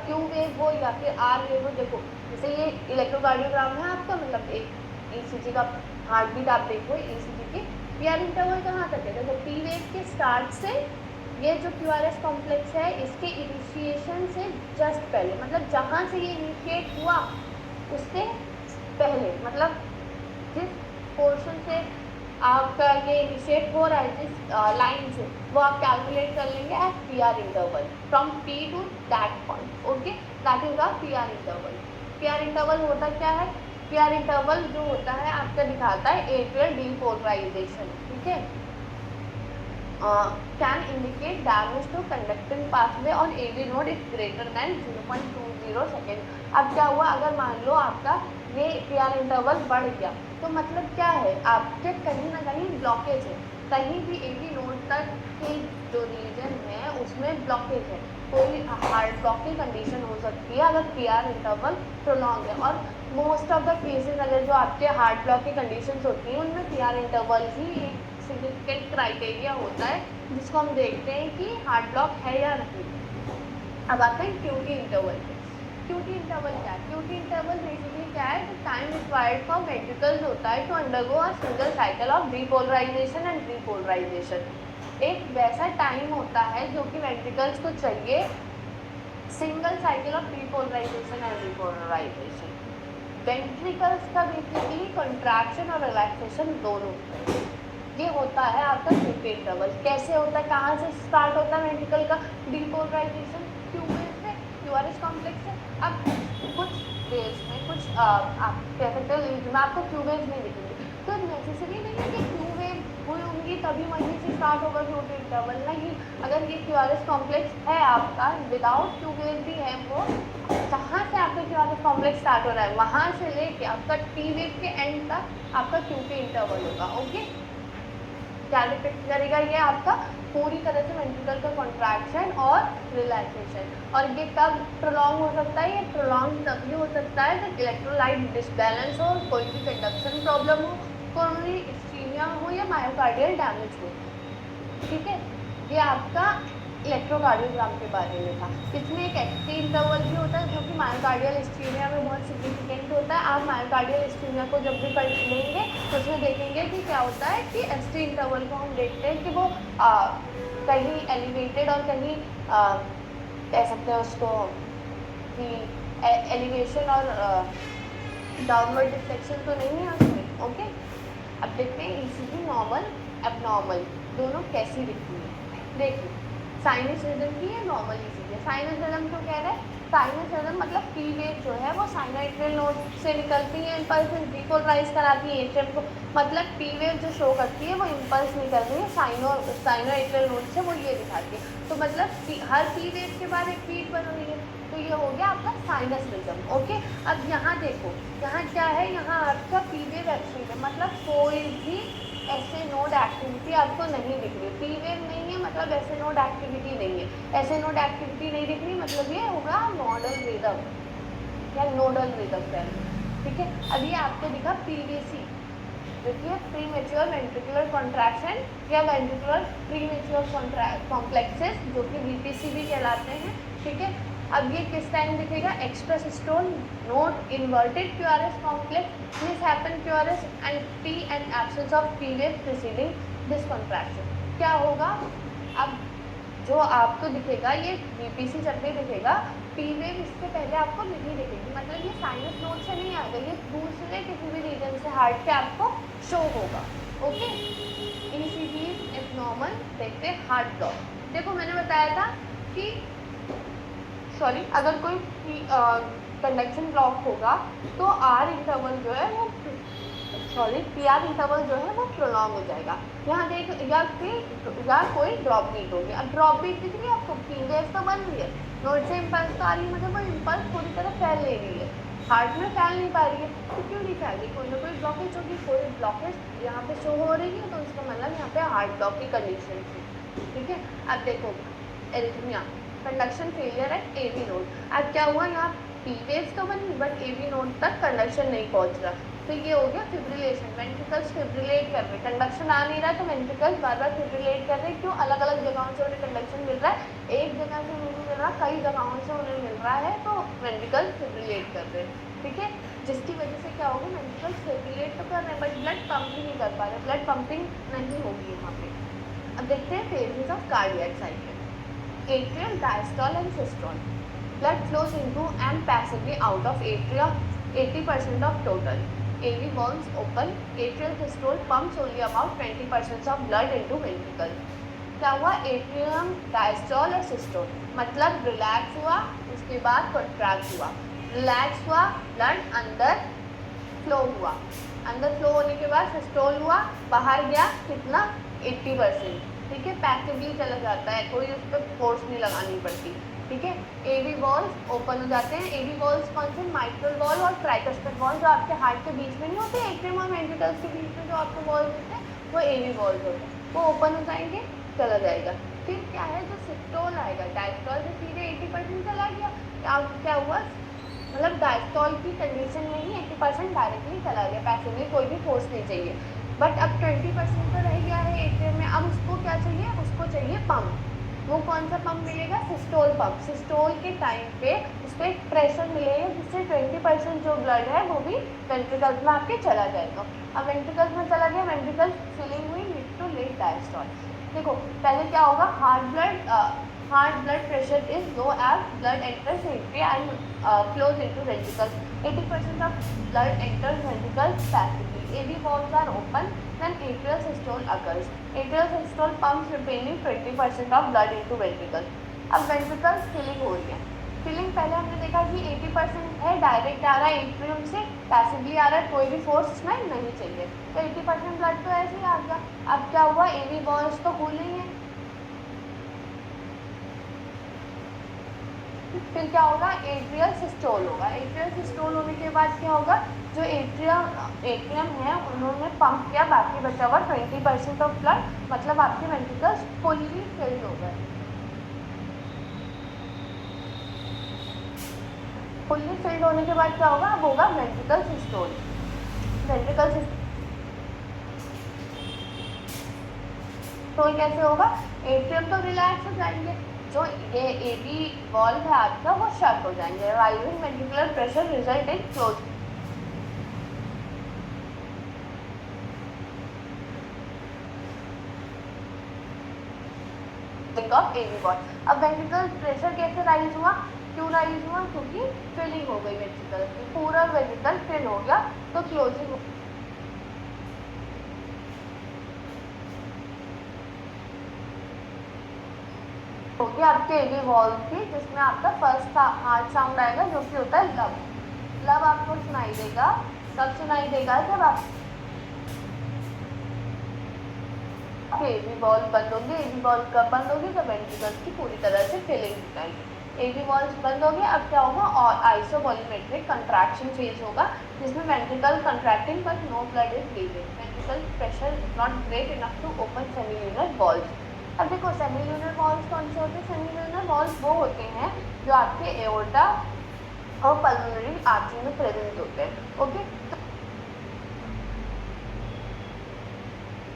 [SPEAKER 1] क्यू वेव हो या फिर आर वेव हो। देखो जैसे ये इलेक्ट्रोकार्डियोग्राम है आपका, मतलब एक ईसीजी का हार्ट बीट आप देखो ईसीजी की। पीआर इंटरवल कहाँ तक है? देखो पी वेव के स्टार्ट से ये जो क्यूआरएस कॉम्प्लेक्स है इसके इनिशिएशन से जस्ट पहले, मतलब जहाँ से ये इनिशिएट हुआ उससे पहले, मतलब जिस पोर्शन से आपका ये इनिशिएट हो रहा है जिस लाइन से, वो आप कैलकुलेट कर लेंगे at PR interval from P to that point. Okay, that is our PR interval. PR interval होता क्या है? पीआर इंटरवल जो होता है आपका दिखाता है एट्रियल डीपोलराइजेशन। ठीक है, can indicate damage to conducting pathway on AV node is greater than 0.20 second. अब क्या हुआ? अगर मान लो आपका ये पी आर इंटरवल बढ़ गया, तो मतलब क्या है, आपके कहीं ना कहीं ब्लॉकेज है, कहीं भी ए बी नोड तक की जो रीजन है उसमें ब्लॉकेज है, कोई हार्ड ब्लॉक की कंडीशन हो सकती है अगर पी आर इंटरवल प्रोलॉन्ग है। और मोस्ट ऑफ द केसेस अगर जो आपके हार्ड ब्लॉक की कंडीशंस होती हैं उनमें पी आर इंटरवल ही एक सिग्निफिकेंट क्राइटेरिया होता है जिसको हम देखते हैं कि हार्ड ब्लॉक है या नहीं। अब आते हैं क्यूटी इंटरवल पे। क्यूटी इंटरवल क्या है? क्यूटी इंटरवल बेसिकली क्या है, तो टाइम रिक्वायर्ड फॉर वेंट्रिकल्स होता है to undergo a single cycle of depolarization and repolarization. एक वैसा टाइम होता है जो कि वेंट्रिकल्स को चाहिए single cycle of depolarization and repolarization. Ventricles का बेसिकली कंट्रैक्शन और रिलैक्सेशन दोनों होता है। ये होता है आपका क्यूटी इंटरवल। कैसे होता है, कहाँ से स्टार्ट होता है वेंट्रिकल का डीपोलराइजेशन? क्यू वेव से, क्यूआरएस कॉम्प्लेक्स से। अब कुछ वेव्स में कुछ आप कह सकते हो रीजन में आपको क्यू वेव्स नहीं दिखेंगे, तो नेसेसरी नहीं है कि क्यू वेव हुई होंगी तभी वहीं से स्टार्ट होगा क्यूटी इंटरवल, नहीं। अगर ये क्यूआरएस कॉम्प्लेक्स है आपका, विदाउट क्यू वेव भी है वो, जहाँ से आपका क्यूआरएस कॉम्प्लेक्स स्टार्ट हो रहा है वहाँ से लेके आपका टी वेव के एंड तक आपका क्यूटी इंटरवल होगा। ओके, क्या डिपेक्ट करेगा ये आपका पूरी तरह से वेंट्रिकल का कॉन्ट्रैक्शन और रिलैक्सेशन। और ये कब प्रोलॉन्ग हो सकता है? ये प्रोलॉन्ग तभी हो सकता है जब इलेक्ट्रोलाइट डिसबैलेंस हो, कोई भी कंडक्शन प्रॉब्लम हो, कोई इस्कीमिया हो या मायोकार्डियल डैमेज हो। ठीक है, ये आपका इलेक्ट्रोकार्डियोग्राम के बारे में था। इसमें एक एक्सटी इंटरवल भी होता है जो कि मायोकार्डियल इस्कीमिया में बहुत सिग्निफिकेंट होता है। आप मायोकार्डियल इस्कीमिया को जब भी पढ़ लेंगे तो उसमें देखेंगे कि क्या होता है कि एक्सटी इंटरवल को हम देखते हैं कि वो कहीं एलिवेटेड और कहीं कह सकते हैं उसको कि एलिवेशन और डाउनवर्ड डिफ्लेक्शन तो नहीं है उसमें। ओके, अब देखते हैं ईसीजी नॉर्मल एबनॉर्मल दोनों कैसी दिखती है। देखिए, साइनस रिदम की है, नॉर्मल ईसीजी है। साइनस रिदम क्यों कह रहे हैं? साइनस रिदम मतलब पी वेव जो है वो साइनोइट्रियल नोड से निकलती है, इम्पल्स डीपोलराइज कराती है एट्रियम को। मतलब पी वेव जो शो करती है वो इम्पल्स नहीं कर रही है साइनोइट्रियल नोड से, वो ये दिखाती है। तो मतलब हर पी वेव के बाद एक पीक बन रही है, तो ये हो गया आपका साइनस रिदम। ओके, अब यहाँ देखो, यहाँ क्या है, यहाँ आपका पी वेव एक्सिस है, मतलब कोई भी ऐसे नोड एक्टिविटी आपको नहीं दिख रही। पी वेव नहीं है मतलब ऐसे नोड एक्टिविटी नहीं है। ऐसे नोड एक्टिविटी नहीं दिख रही मतलब ये होगा नोडल रिदम या नोडल रिदम कहेंगे। ठीक है, अब ये आपको दिखा पीवीसी, देखिए प्रीमेच्योर वेंट्रिकुलर कॉन्ट्रैक्शन या वेंट्रिकुलर प्रीमेच्योर कॉम्प्लेक्सेस जो कि वीपीसी भी कहलाते हैं। ठीक है, अब ये किस टाइम दिखेगा? Express stone note inverted QRS complex miss happen QRS and T and absence of P wave preceding this contraction. क्या होगा? अब जो आपको दिखेगा ये वीपीसी जब भी दिखेगा, पी वेव इससे पहले आपको नहीं दिखेगी, मतलब ये साइनस नोड से नहीं आएगा, ये दूसरे किसी भी रीजन से हार्ट के आपको शो होगा। Okay, ECG abnormal. देखते हैं हार्ट ब्लॉक। देखो मैंने बताया था कि सॉरी, अगर कोई कंडक्शन ब्लॉक होगा तो आर इंटरवल जो है वो पी आर इंटरवल जो है वो प्रोलॉन्ग हो जाएगा। यहाँ देख या कोई ड्रॉप बीट होगी। अब ड्रॉप बीट दिख रही है आपको, पी वेव तो बन रही है, नोड से इम्पल्स तो आ रही है, मतलब वो इम्पल्स पूरी तरह फैल ले रही है, हार्ट में फैल नहीं पा रही है। तो क्यों नहीं फैल रही? कोई ना कोई ब्लॉकेज होगी, कोई ब्लॉकेज यहाँ पे शो हो रही है, तो इसका मतलब यहाँ पे हार्ट ब्लॉक की कंडीशन थी। ठीक है, अब देखो arrhythmia, conduction failure at AV node. अब क्या हुआ, यहाँ पी वेव्स तो बनी बट एवी नोड तक कंडक्शन नहीं पहुँच रहा, तो ये हो गया फिब्रिलेशन। वेंट्रिकल्स फिब्रिलेट कर रहे, कंडक्शन आ नहीं रहा तो वेंट्रिकल्स बार बार फिब्रिलेट कर रहे। क्यों? अलग अलग जगहों से उन्हें कंडक्शन मिल रहा है, एक जगह से नहीं मिल रहा, कई जगहों से उन्हें मिल रहा है, तो वेंट्रिकल्स फिब्रिलेट कर रहे हैं। ठीक है, जिसकी वजह से क्या होगा, वेंट्रिकल्स फिब्रिलेट तो कर रहे हैं बट ब्लड पंप ही नहीं कर पा रहे, ब्लड पंपिंग नहीं होगी यहाँ पे। अब देखते हैं phases of cardiac cycle. Atrial, diastole and systole. Blood flows into and passively out of atria 80% of total. AV valves open. Atrial systole pumps only about 20% of blood into ventricle. क्या हुआ? Atrium, diastole और systole, मतलब relax हुआ, उसके बाद contract हुआ, relax हुआ, blood अंदर फ्लो हुआ, अंदर फ्लो होने के बाद सिस्टोल हुआ, बाहर गया कितना? 80%। ठीक है, पैसिवली चला जाता है, कोई उस पर फोर्स नहीं लगानी पड़ती। ठीक है। एवी वॉल्स ओपन हो जाते हैं। एवी वॉल्स कौन से? माइट्रल वॉल और ट्राइकस्पिड वॉल, जो आपके हार्ट के बीच में नहीं होते, एट्रियम और वेंट्रिकल्स के बीच में जो आपको वॉल्स होते हैं वो एवी वॉल्स होते हैं, वो ओपन हो जाएंगे, चला जाएगा। फिर क्या है, जो सिस्टोल आएगा, डायस्टोल से सीधे 80% चला गया। क्या हुआ, मतलब डायस्टोल की कंडीशन में ही 80% डायरेक्टली चला गया, पैसिवली कोई भी फोर्स नहीं चाहिए। बट अब 20% तो रह गया है एट्रियम में, अब उसको क्या चाहिए, उसको चाहिए पंप। वो कौन सा पंप मिलेगा? Systole pump. सिस्टोल के टाइम पे उस पर प्रेशर मिलेगा जिससे 20% जो ब्लड है वो भी वेंट्रिकल्स में आपके चला जाएगा। अब वेंट्रिकल्स में चला गया, वेंट्रिकल्स फिलिंग हुई, लीड टू लेट डायस्टोल। देखो पहले क्या होगा, heart blood pressure is low as blood enters atria and flows into ventricles. 80% of blood enters ventricles passively. AV valves are open when atrial systole occurs. Atrial systole pumps remaining 20% of blood into ventricles. अब ventricles filling हो रही है। Filling पहले हमने देखा कि 80% है, direct आ रहा है एट्रियम से, पैसिवली आ रहा है, कोई भी फोर्स इसमें नहीं चाहिए, तो 80% ब्लड तो ऐसे ही आ गया। अब क्या हुआ, एवी वॉल्स तो खुल रही है, फिर क्या होगा, एट्रियल सिस्टोल होगा। एट्रियल सिस्टोल होने के बाद क्या होगा, जो एट्रियम है उन्होंने पंप किया बाकी बचा हुआ 20% ऑफ ब्लड, मतलब आपके वेंट्रिकल्स फुल्ली फिल्ड हो गए। फुल्ली फिल्ड होने के बाद क्या होगा, अब होगा वेंट्रिकल सिस्टोल। वेंट्रिकल सिस्टोल कैसे होगा, एट्रियम तो रिलैक्स हो जाएंगे, जो ये एवी वॉल्व है आपका वो शट हो जाएंगे। Rising ventricular pressure result in close of AV valve. अब वेंट्रिकुलर प्रेशर कैसे राइज हुआ, क्यों राइज हुआ, क्योंकि फिलिंग हो गई वेंट्रिकल, पूरा वेंट्रिकल फिल हो गया, तो क्लोजिंग हो गया आपके एवी वॉल्व की, जिसमें आपका फर्स्ट हार्ट साउंड आएगा जो कि होता है लब। लब आपको सुनाई देगा, कब सुनाई देगा, जब आप एवी वॉल्व बंद होंगे। एवी वॉल्व कब बंद होगी, जब वेंट्रिकल्स की पूरी तरह से फिलिंग हो जाएगी। एवी वॉल्व बंद हो गए, अब क्या होगा, और आइसोवॉल्यूमेट्रिक कंट्रैक्शन फेज होगा, जिसमें ventricle contracting but no blood is leaving. Ventricle pressure is not great enough to open semilunar valves. अब देखो सेमील्यूनर वॉल्व्स कौन से होते हैं, सेमील्यूनर वॉल्व्स वो होते हैं जो आपके एओर्टा और पल्मोनरी आर्टरी में प्रेजेंट होते हैं। ओके,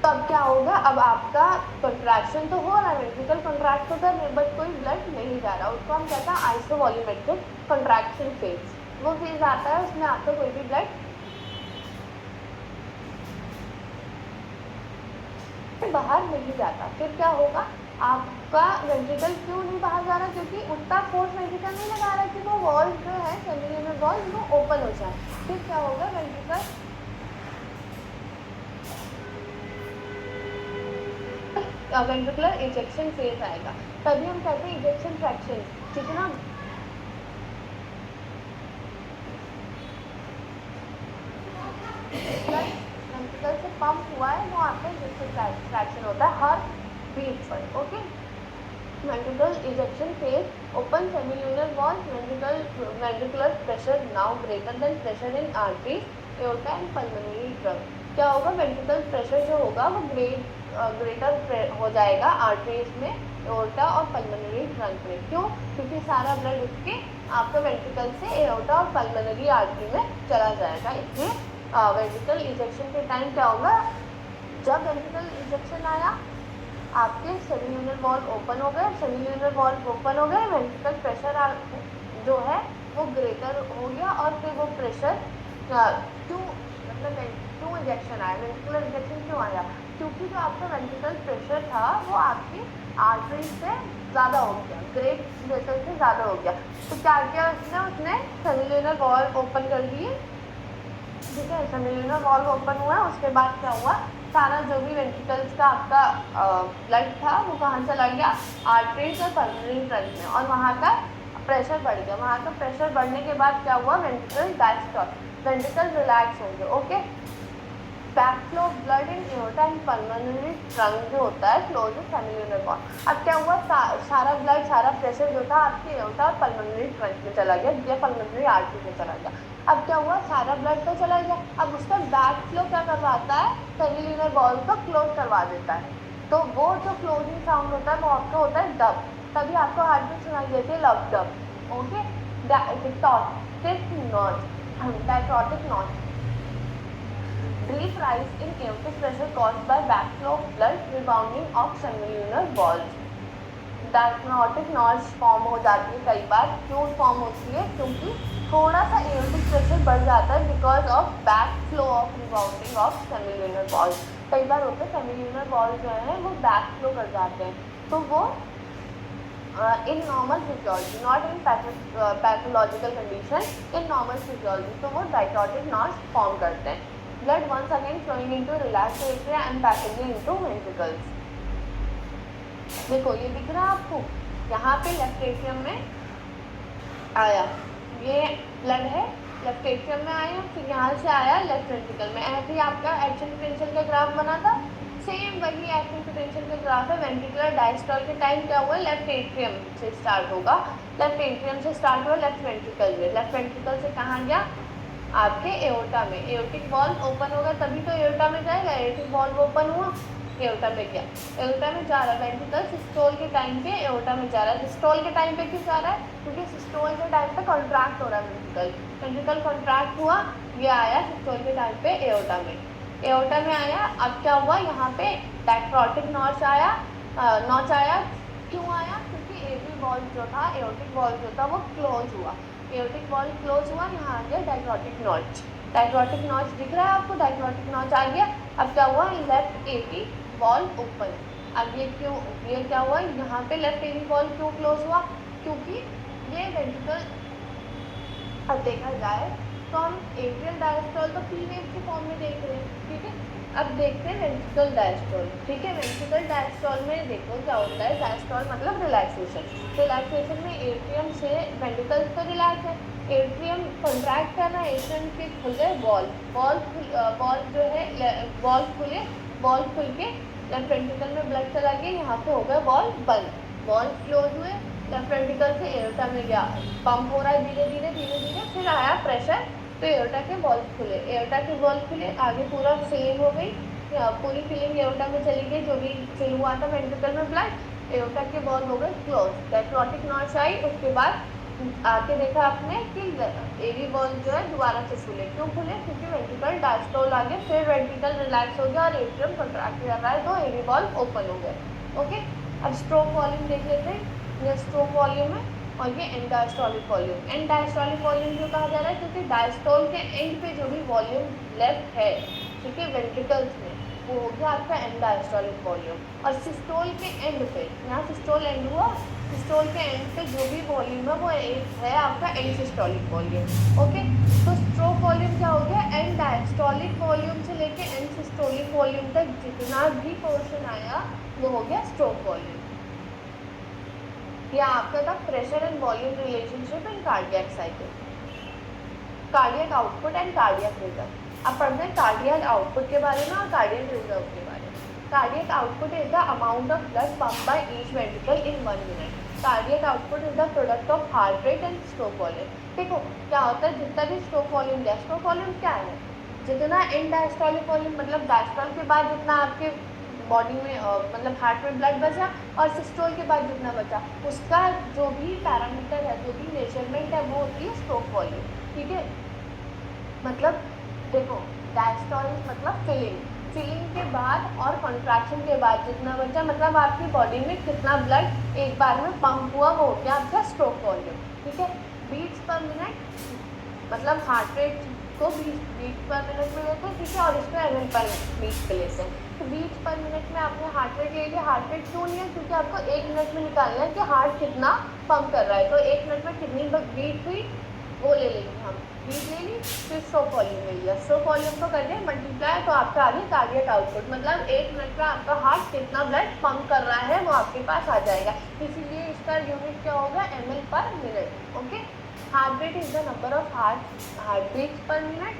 [SPEAKER 1] तो अब क्या होगा, अब आपका कंट्रैक्शन तो हो रहा है, वेंट्रिकल कंट्रैक्ट होता है, बट कोई ब्लड नहीं जा रहा, उसको हम कहते हैं आइसोवॉल्यूमेट्रिक कंट्रैक्शन फेज। वो फेज आता है, उसमें आपका कोई भी ब्लड बाहर नहीं जाता। फिर क्या होगा, आपका वेंट्रिकल क्यों नहीं बाहर जा रहा, क्योंकि उतना फोर्स वेंट्रिकल नहीं लगा रहा कि वो वॉल जो है सेमील्यूनर वॉल वो ओपन हो जाए। फिर क्या होगा, वेंट्रिकल वेंट्रिकुलर इजेक्शन फेज आएगा, तभी हम कहते हैं इजेक्शन फ्रैक्शन। जितना वेंट्रिकल से पंप हुआ है वो आपका इजेक्शन फ्रैक्शन होता है हर बीट पर। Okay, ventricle ejection phase, open सेमील्यूनर wall, ventricular pressure now greater than pressure in arteries, aorta and pulmonary trunk. क्या होगा, वेंट्रिकल प्रेशर जो होगा वो ग्रेटर हो जाएगा आर्टरीज में, एओर्टा और पल्मोनरी ट्रंक में। क्यों, क्योंकि सारा ब्लड उठ के आपका वेंट्रिकल से एओर्टा और पल्मोनरी आर्टरी में चला जाएगा। इसलिए वेंट्रिकल इजेक्शन के टाइम क्या होगा, जब वेंट्रिकल इजेक्शन आया आपके सेमील्यूनर वॉल्व ओपन हो गए, सेमील्यूनर वॉल्व ओपन हो गए, वेंट्रिकल प्रेशर जो है वो ग्रेटर हो गया, और फिर वो प्रेशर क्यों, मतलब क्यों इजेक्शन आया, वेंट्रिकुलर इजेक्शन क्यों आया, क्योंकि जो आपका वेंट्रिकल प्रेशर था वो आपकी आर्टरी से ज़्यादा हो गया, ग्रेट वेसल से ज़्यादा हो गया। तो क्या किया उसने सेमील्यूनर वॉल्व ओपन कर दिए, ठीक है, सेमील्यूनर वॉल्व ओपन हुआ, उसके बाद क्या हुआ, सारा जो भी वेंट्रिकल्स का आपका ब्लड था वो कहाँ चला गया, आर्टरीज और पल्मोनरी ट्रंक में, और वहाँ का प्रेशर बढ़ गया। वहाँ का प्रेशर बढ़ने के बाद क्या हुआ, वेंट्रिकल डायस्टोल, वेंट्रिकल रिलैक्स हो गए। Okay, backflow of blood in aorta and pulmonary trunk जो होता है क्लोज विद सेमिलुनर वॉल। अब क्या हुआ, सारा ब्लड, सारा प्रेशर जो था आपके एओर्टा और पल्मोनरी ट्रंक में चला गया या पल्मोनरी आर्टरी में चला गया। अब क्या हुआ, सारा ब्लड तो चला गया, अब उसका बैक फ्लो क्या करवाता है, सेमिलुनर वॉल को क्लोज करवा देता है। तो वो जो क्लोजिंग साउंड होता है वो आपका होता है डब, तभी आपको हार्ट बीट सुनाई देती है, लव डब। ओके, डायटोटिक notch, brief rise in aortic pressure caused by backflow of blood, rebounding of semilunar valves। डायटोटिक नॉच फॉर्म हो जाती है कई बार, क्यों फॉर्म होती है, क्योंकि थोड़ा सा एओर्टिक प्रेशर बढ़ जाता है because of back flow of rebounding of semilunar valve. कई बार होता है सेमिलुनर वॉल्व जो है वो बैक फ्लो कर जाते हैं, तो वो in normal physiology, not in pathological condition, in normal physiology तो वो डायटोटिक नॉच फॉर्म करते हैं। Blood once again flowing into relax atria and passaging into ventricles. देखो ये दिख रहा है आपको, यहाँ पे लेफ्ट एट्रियम में आया, ये ब्लड है, लेफ्ट एट्रियम में आया, फिर यहाँ से आया लेफ्ट वेंट्रिकल में। ऐसे ही आपका एक्शन पोटेंशियल का ग्राफ बना था, सेम वही एक्शन पोटेंशियल का ग्राफ है। वेंट्रिकुलर डायस्टोल के टाइम क्या हुआ, लेफ्ट एट्रियम से स्टार्ट होगा, लेफ्ट एट्रियम से स्टार्ट हुआ लेफ्ट वेंट्रिकल में, लेफ्ट वेंट्रिकल से कहाँ गया, आपके एओर्टा में। एओर्टिक वॉल्व ओपन होगा तभी तो एओर्टा में जाएगा, एओर्टिक वॉल्व ओपन हुआ, एओर्टा में गया, एओर्टा में जा रहा है। वेंट्रिकल सिस्टोल के टाइम पे एओर्टा में जा रहा है। सिस्टोल के टाइम पे क्यों जा रहा है, क्योंकि सिस्टोल के टाइम पे कॉन्ट्रैक्ट हो रहा है वेंट्रिकल, वेंट्रिकल कॉन्ट्रैक्ट हुआ, ये आया सिस्टोल के टाइम पे एओर्टा में, एओर्टा में आया। अब क्या हुआ, यहाँ पे डायफ्राटिक नॉच आया, क्यों आया, क्योंकि एवी वॉल्व जो था, एओर्टिक वॉल्व जो था वो क्लोज हुआ, एओर्टिक वॉल्व क्लोज हुआ, यहाँ आ गया डायफ्राटिक नॉच। डायफ्राटिक नॉच दिख रहा है आपको, डायफ्राटिक नॉच आ गया। अब क्या हुआ, लेफ्ट एवी वॉल्व ओपन। अब ये क्यों, ये क्या हुआ, यहाँ पे लेफ्ट एवी वॉल्व क्यों क्लोज हुआ, क्योंकि ये वेंट्रिकल, अब देखा जाए तो हम एट्रियल डायस्टोल तो पी वेव के फॉर्म में देख रहे हैं, ठीक है। अब देखते हैं वेंट्रिकल डायस्टोल, ठीक है। वेंट्रिकल डायस्टोल में देखो क्या होता है, डायस्टोल मतलब रिलैक्सेशन, रिलैक्सेशन में एट्रियम से वेंट्रिकल तो रिलैक्स है, एट्रियम कॉन्ट्रैक्ट करना, एट्रियम के खुल गए वॉल्व जो है, वॉल्व खुल के लेफ्ट वेंट्रिकल में ब्लड चला गया, यहाँ पे हो गया वॉल्व बंद, वॉल्व क्लोज हुए, लेफ्ट वेंट्रिकल से एओर्टा में गया, पंप हो रहा है धीरे धीरे, फिर आया प्रेशर तो एओर्टा के वॉल्व खुले, एओर्टा के वॉल्व खुले, आगे पूरा फिलिंग हो गई, पूरी फिलिंग एओर्टा में चली गई, जो भी फिल हुआ था वेंट्रिकल में ब्लड, एओर्टा के वॉल्व हो गए क्लोज। डायफ्राटिक नॉच आई, उसके बाद आके देखा आपने कि एवी वॉल्व जो है दोबारा से खुले, क्यों खुले, क्योंकि वेंट्रिकल डायस्टोल आ गया, फिर वेंट्रिकल रिलैक्स हो गया और एट्रियम कॉन्ट्रैक्ट कर रहा है तो एवी वॉल्व ओपन हो गए। ओके, अब स्ट्रोक वॉल्यूम देख लेते हैं, ये स्ट्रोक वॉल्यूम है और ये and diastolic volume. And diastolic volume जो कहा जा रहा है क्योंकि डायस्टोल के एंड पे जो भी वॉल्यूम लेफ्ट है, ठीक है, वेंट्रिकल्स में, वो हो गया आपका एंड डायस्टोलिक वॉल्यूम। और सिस्टोल के एंड पे, यहाँ सिस्टोल एंड हुआ, सिस्टोल के एंड पे जो भी वॉल्यूम है वो है आपका एंड सिस्टोलिक वॉल्यूम। ओके, तो स्ट्रोक वॉल्यूम क्या हो गया, एंड डायस्टोलिक वॉल्यूम से लेके एंड सिस्टोलिक वॉल्यूम तक जितना भी पोर्शन आया वो हो गया स्ट्रोक वॉल्यूम। या आपका था pressure and volume relationship in cardiac cycle, cardiac output and cardiac reserve. अब पढ़ते हैं कार्डियक आउटपुट के बारे में और कार्डियक रिजर्व के बारे में। Cardiac output is the amount of blood pump by each ventricle in 1 minute. Cardiac output is the product of heart rate and stroke volume. देखो क्या होता है, जितना भी स्ट्रोक वॉल्यूम दिया, स्ट्रोक वॉल्यूम क्या है, जितना एंड डायस्टोलिक वॉल्यूम मतलब डायस्टोल के बाद जितना आपके बॉडी में मतलब हार्ट में ब्लड बचा और सिस्टोल के बाद जितना बचा, उसका जो भी पैरामीटर है, जो भी मेजरमेंट है वो होती है स्ट्रोक वॉल्यूम, ठीक है। मतलब देखो डायस्टोल मतलब फिलिंग के बाद और कॉन्ट्रैक्शन के बाद जितना बचा, मतलब आपकी बॉडी में कितना ब्लड एक बार में पंप हुआ, वो हो गया आपका स्ट्रोक वॉल्यूम, ठीक है। बीट्स पर मिनट मतलब हार्ट रेट को बीट पर मिनट में लेते हैं, ठीक है, और इसको ml पर बीट पे लेते हैं। तो बीट पर मिनट में आपने हार्ट रेट ले लिया। हार्ट रेट क्यों लिया, क्योंकि आपको 1 मिनट में निकालना है कि हार्ट कितना पंप कर रहा है, तो 1 मिनट में कितनी बीट हुई वो ले लेंगे हम, बीट ले ली, फिर स्ट्रोक वॉल्यूम ले लिया, स्ट्रोक वॉल्यूम को कर दिया मल्टीप्लाई, तो आपका आ गया कार्डियक आउटपुट, मतलब 1 मिनट में आपका हार्ट कितना ब्लड पंप कर रहा है वो आपके पास आ जाएगा। इसीलिए इसका यूनिट क्या होगा, ml per minute. Okay, heart rate is the number of heart beats per minute,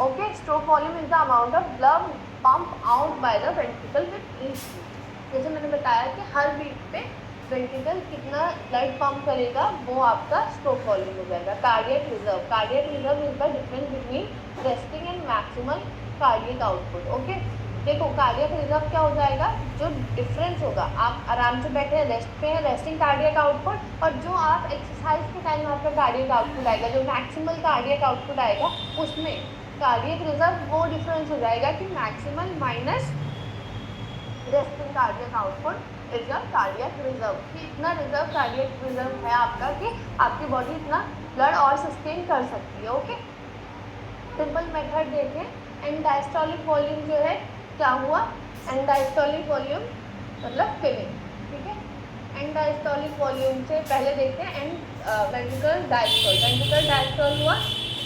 [SPEAKER 1] okay, stroke volume is the amount of blood pump out by the ventricle with each beat. जैसे मैंने बताया कि हर beat पे ventricle कितना blood pump करेगा वो आपका स्ट्रोक वॉल्यूम हो जाएगा। Cardiac reserve is the difference between resting and maximal cardiac output. Okay, देखो कार्डियक रिजर्व क्या हो जाएगा, जो डिफरेंस होगा, आप आराम से बैठे हैं, रेस्ट पे हैं, रेस्टिंग कार्डियक आउटपुट, और जो आप एक्सरसाइज के टाइम आपका कार्डियक आउटपुट आएगा, जो मैक्सिमल कार्डियक आउटपुट आएगा, उसमें कार्डियक रिजर्व वो डिफरेंस हो जाएगा कि maximal minus resting cardiac output is your cardiac reserve. कि इतना रिजर्व कार्डियक रिजर्व है आपका कि आपकी बॉडी इतना ब्लड और सस्टेन कर सकती है। ओके, सिंपल मेथड देखें, एंड डायस्टोलिक वॉल्यूम जो है क्या हुआ, एंड डायस्टोलिक वॉल्यूम मतलब फिलिंग, ठीक है। एंड डायस्टोलिक वॉल्यूम से पहले देखते हैं and ventricle diastole. Ventricle diastole हुआ,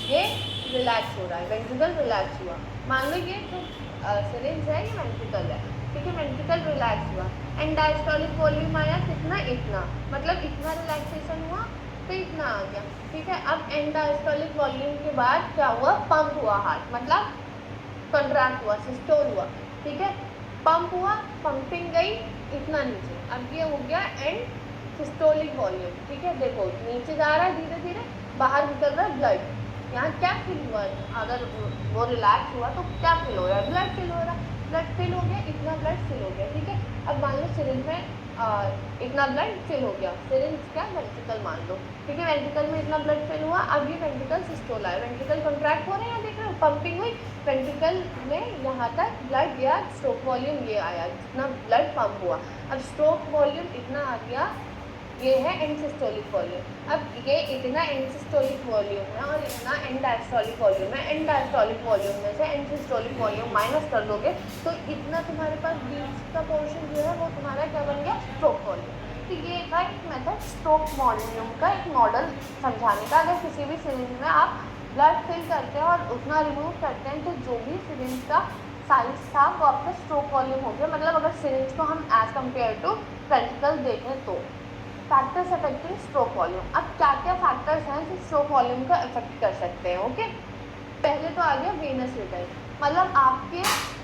[SPEAKER 1] ये रिलैक्स हो रहा है, वेंट्रिकल रिलैक्स हुआ, मान लो ये जो सिरिंज है ये वेंट्रिकल है, ठीक है, वेंट्रिकल रिलैक्स हुआ। एंड डायस्टोलिक वॉल्यूम आया कितना, इतना, मतलब इतना रिलैक्सेशन हुआ तो इतना आ गया, ठीक है। अब एंड डायस्टोलिक वॉल्यूम के बाद क्या हुआ, पंप हुआ हार्ट, मतलब कंट्रैक्ट हुआ, सिस्टोल हुआ, ठीक है, पंप हुआ, पंपिंग गई इतना नीचे, अब ये हो गया एंड सिस्टोलिक वॉल्यूम, ठीक है। देखो नीचे जा रहा है धीरे धीरे, बाहर निकल रहा है ब्लड, यहाँ क्या फिल हुआ है, अगर वो रिलैक्स हुआ तो क्या फिल हो रहा है, ब्लड फिल हो रहा है, ब्लड फिल हो गया, इतना ब्लड फिल हो गया, ठीक है। अब मान लो सिरिंज में इतना ब्लड फिल हो गया, सिरिंज क्या वेंट्रिकल मान लो, ठीक है, वेंट्रिकल में इतना ब्लड फिल हुआ, अब ये वेंट्रिकल सिस्टोल आया, वेंट्रिकल कॉन्ट्रैक्ट हो रहे हैं, देख रहे हो, पंपिंग हुई, वेंट्रिकल में यहाँ तक ब्लड गया, स्ट्रोक वॉल्यूम ये आया, जितना ब्लड पंप हुआ। अब स्ट्रोक वॉल्यूम इतना आ गया, ये है एंड सिस्टोलिक वॉल्यूम। अब ये इतना एंड सिस्टोलिक वॉल्यूम है और इतना एंड डायस्टोलिक वॉल्यूम है, एंड डायस्टोलिक वॉल्यूम में से एंड सिस्टोलिक वॉल्यूम माइनस कर दोगे तो इतना तुम्हारे पास बीच का पोर्शन जो है वो तुम्हारा क्या बन गया, स्ट्रोक वॉल्यूम। तो ये था एक मेथड स्ट्रोक वॉल्यूम का, एक मॉडल समझाने का। अगर किसी भी सिरिंज में आप ब्लड फिल करते हैं और उतना रिमूव करते हैं तो जो भी सिरिंज का साइज था वो आपका स्ट्रोक वॉल्यूम हो गया। मतलब अगर सिरिंज को हम एज कम्पेयर टू वेंट्रिकल देखें तो फैक्टर्स अफेक्टिंग स्ट्रोक वॉल्यूम। अब क्या क्या फैक्टर्स हैं जो स्ट्रोक वॉल्यूम को अफेक्ट कर सकते हैं। ओके, पहले तो आ गया वीनस रिटर्न, मतलब आपके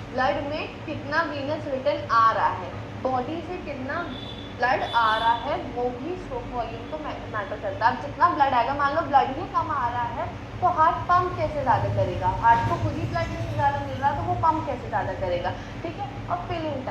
[SPEAKER 1] ब्लड में कितना वीनस रिटर्न आ रहा है, बॉडी से कितना ब्लड आ रहा है, वो भी स्ट्रोक वॉल्यूम को मैटर करता है। अब जितना ब्लड आएगा, मान लो ब्लड ही कम आ रहा है तो हार्ट पंप कैसे ज़्यादा करेगा, हार्ट को खुद ही ब्लड नहीं ज़्यादा मिल रहा तो वो पंप कैसे ज़्यादा करेगा, ठीक है। और फिलिंग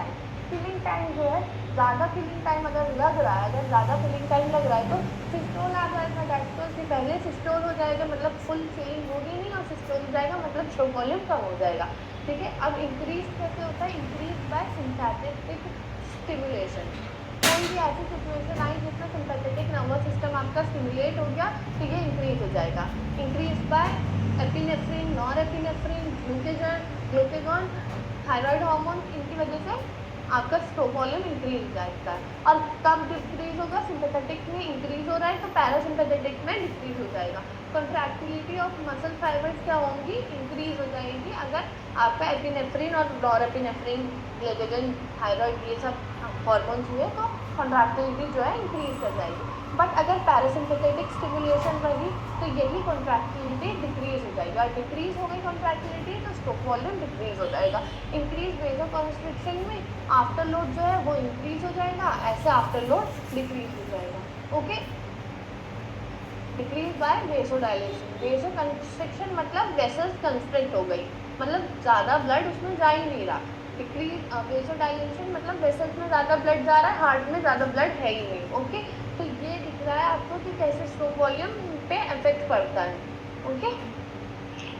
[SPEAKER 1] टाइम जो है, ज़्यादा फिलिंग टाइम अगर लग रहा है, अगर ज़्यादा फिलिंग टाइम लग रहा है तो सिस्टोल आ जाएगा, डायस्टोल से पहले सिस्टोल हो जाएगा, मतलब फुल फिलिंग होगी नहीं और सिस्टोल हो जाएगा, मतलब स्ट्रोक वॉल्यूम कम हो जाएगा, ठीक है। अब इंक्रीज कैसे होता है, इंक्रीज बाय सिंपैथेटिक स्टिमुलेशन। कोई भी ऐसी सिचुएशन आई जिसमें सिंपैथेटिक नर्वस सिस्टम आपका स्टिमुलेट हो गया तो ये इंक्रीज हो जाएगा। Increase by epinephrine, norepinephrine, glucagon, thyroid hormone, इनकी वजह से आपका स्ट्रोक वॉल्यूम इंक्रीज हो जाएगा। और कब डिक्रीज होगा, सिंपैथेटिक में इंक्रीज हो रहा है तो पैरासिम्पैथेटिक में डिक्रीज हो जाएगा। कॉन्ट्रैक्टिलिटी ऑफ मसल फाइबर्स क्या होंगी, इंक्रीज हो जाएगी अगर आपका एपिनेफ्रिन और नॉरएपिनेफ्रिन, ग्लूकेगॉन, थायराइड ये सब हार्मोन्स हुए तो कॉन्ट्रैक्टिलिटी जो है इंक्रीज कर जाएगी। बट अगर पैरासिम्पैथेटिक स्टिमुलेशन रही तो यही कॉन्ट्रैक्टिलिटी डिक्रीज हो जाएगी, और डिक्रीज हो गई कॉन्ट्रैक्टिलिटी तो स्ट्रोक वॉल्यूम डिक्रीज हो जाएगा। इंक्रीज वेसोकंस्ट्रिक्शन में आफ्टर लोड जो है वो इंक्रीज हो जाएगा, ऐसे आफ्टर लोड डिक्रीज हो जाएगा। Okay, decrease by vasodilation. Vasoconstriction मतलब वेसल्स कंस्ट्रिक्ट हो गई, मतलब ज़्यादा ब्लड उसमें जा ही नहीं रहा। डिक्रीज वेसोडाइलेशन मतलब वेसल्स में ज़्यादा ब्लड जा रहा है, हार्ट में ज़्यादा ब्लड है ही नहीं। ओके, तो ये दिख रहा है आपको कि कैसे स्ट्रोक वॉल्यूम पे इफेक्ट पड़ता है। ओके,